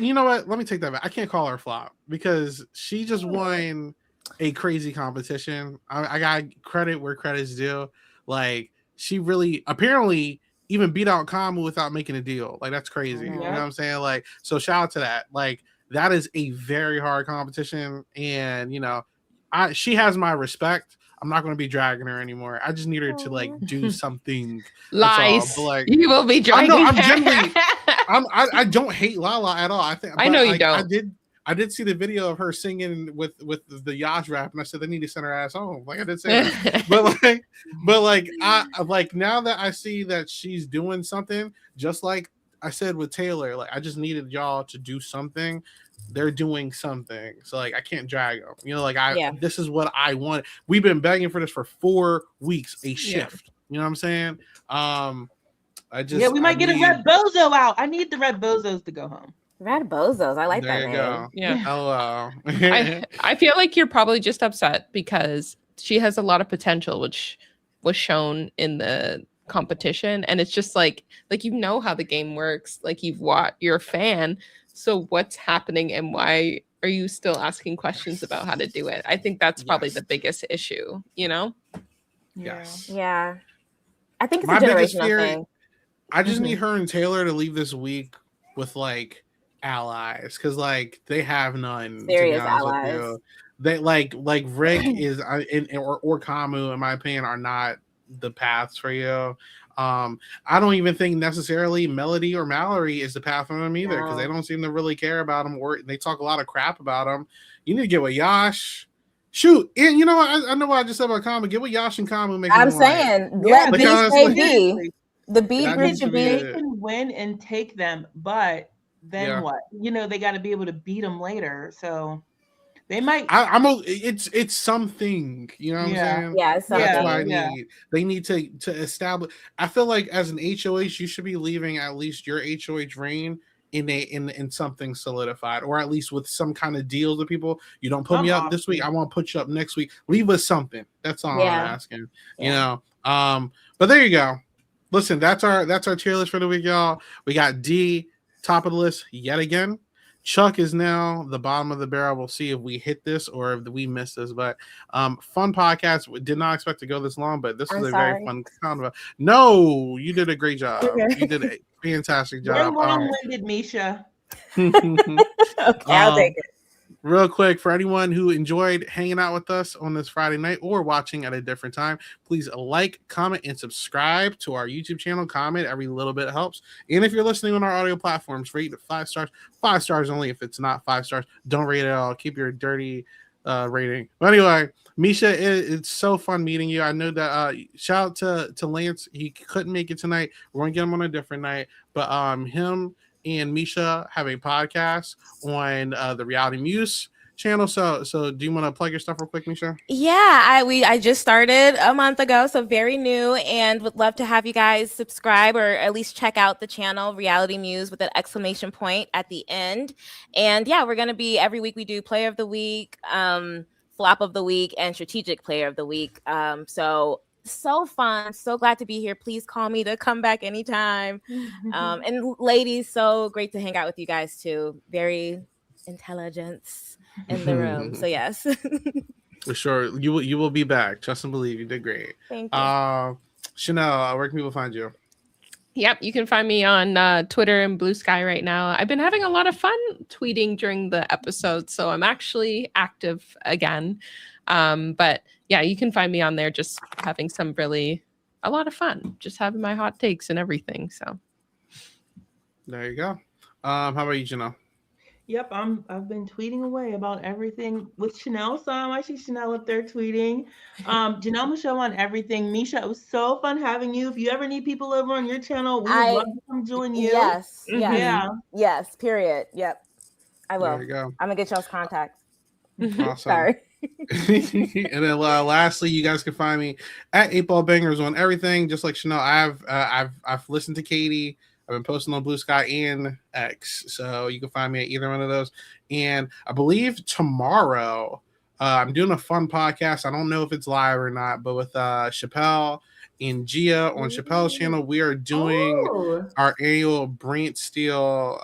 Speaker 1: you know what? Let me take that back. I can't call her flop because she just won a crazy competition. I got credit where credit's due. Like, she really apparently even beat out Kamu without making a deal. Like, that's crazy. You know what I'm saying? Like, so shout out to that. Like, that is a very hard competition, and she has my respect. I'm not going to be dragging her anymore. I just need her to like do something.
Speaker 3: Lies.
Speaker 1: But, like,
Speaker 3: you will be dragging.
Speaker 1: I'm generally. I don't hate Lala at all.
Speaker 3: I know you don't.
Speaker 1: I did see the video of her singing with the Yash rap, and I said they need to send her ass home. Like, I did say that. but I like now that I see that she's doing something, just like I said with Taylor, like, I just needed y'all to do something. They're doing something, so like I can't drag them. This is what I want. We've been begging for this for 4 weeks, a shift. You know what I'm saying? We
Speaker 2: might get a Red Bozo out. I need the Red Bozos to go home.
Speaker 4: Red Bozos, I like that name.
Speaker 1: Go.
Speaker 3: Yeah.
Speaker 1: Hello.
Speaker 3: I feel like you're probably just upset because she has a lot of potential, which was shown in the competition, and it's just like how the game works. Like, you're a fan. So what's happening and why are you still asking questions about how to do it? I think that's probably the biggest issue,
Speaker 1: Yes.
Speaker 4: Yeah. I think it's a generational thing.
Speaker 1: I just need her and Taylor to leave this week with like allies, because like they have none.
Speaker 4: Serious allies.
Speaker 1: They like Rick is or Kamu, in my opinion, are not the paths for you. I don't even think necessarily Melody or Mallory is the path for them either, because they don't seem to really care about them, or they talk a lot of crap about them. You need to get with Yash. Shoot, and you know what? I know what I just said about Kamu. Get with Yash and Kamu.
Speaker 4: I'm saying, let B stay B. The B group should be.
Speaker 2: They can win and take them, but then what? They got to be able to beat them later. So they might.
Speaker 1: It's something. You know what I'm saying?
Speaker 4: Yeah, it's something.
Speaker 1: That's what I need. They need to establish. I feel like as an HOH, you should be leaving at least your HOH reign in something solidified, or at least with some kind of deal to people. You don't put me up this week, I won't put you up next week. Leave us something. That's all I'm asking. But there you go. Listen, that's our tier list for the week, y'all. We got D top of the list yet again. Chuck is now the bottom of the barrel. We'll see if we hit this or if we miss this. But fun podcast. We did not expect to go this long, but this was very fun convo. No, you did a great job. You did a fantastic job.
Speaker 2: We're long-winded, Misha.
Speaker 4: Okay, I'll take it.
Speaker 1: Real quick, for anyone who enjoyed hanging out with us on this Friday night or watching at a different time, please like, comment, and subscribe to our YouTube channel. Comment. Every little bit helps. And if you're listening on our audio platforms, rate it 5 stars. 5 stars only. If it's not 5 stars, don't rate it at all. Keep your dirty rating. But anyway, Misha, it's so fun meeting you. I know that shout out to Lance. He couldn't make it tonight. We're going to get him on a different night. But him and Misha have a podcast on the Reality Muse. channel. So do you want to plug your stuff real quick, Misha?
Speaker 4: Yeah, I just started a month ago, so very new, and would love to have you guys subscribe or at least check out the channel Reality Muse with an exclamation point at the end. And yeah, we're gonna be every week we do Player of the Week, Flop of the Week, and Strategic Player of the Week. So fun, so glad to be here. Please call me to come back anytime. And ladies, so great to hang out with you guys too. Very intelligence in the room. So yes.
Speaker 1: For sure. You will be back. Trust and believe. You did great.
Speaker 4: Thank you.
Speaker 1: Chanelle, where can people find you?
Speaker 3: Yep, you can find me on Twitter and Blue Sky right now. I've been having a lot of fun tweeting during the episodes, so I'm actually active again. But yeah, you can find me on there just having a lot of fun, just having my hot takes and everything. So
Speaker 1: there you go. How about you, Janelle?
Speaker 2: Yep, I've been tweeting away about everything with Chanelle. So I see Chanelle up there tweeting. Janelle Michelle on everything. Misha, it was so fun having you. If you ever need people over on your channel, we would love to come join you.
Speaker 4: Yes.
Speaker 2: Yeah.
Speaker 4: Yes. Period. Yep. I will.
Speaker 1: There you go.
Speaker 4: I'm gonna get y'all's contacts.
Speaker 1: Awesome.
Speaker 4: Sorry.
Speaker 1: And then lastly, you guys can find me at 8Ball Bangers on everything. Just like Chanelle, I've listened to Katie. I've been posting on Blue Sky and X, so you can find me at either one of those. And I believe tomorrow I'm doing a fun podcast. I don't know if it's live or not, but with Chappelle and Gia on Chappelle's channel, we are doing our annual Brent Steele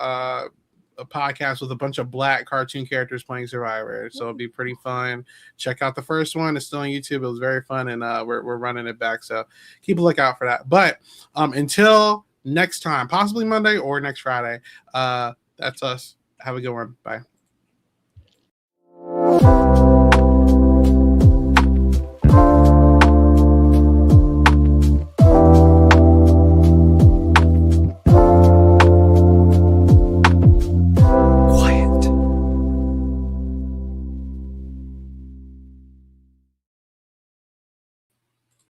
Speaker 1: a podcast with a bunch of Black cartoon characters playing Survivor. So it'll be pretty fun. Check out the first one. It's still on YouTube. It was very fun, and we're running it back. So keep a lookout for that. But until next time, possibly Monday or next Friday, that's us. Have a good one. Bye.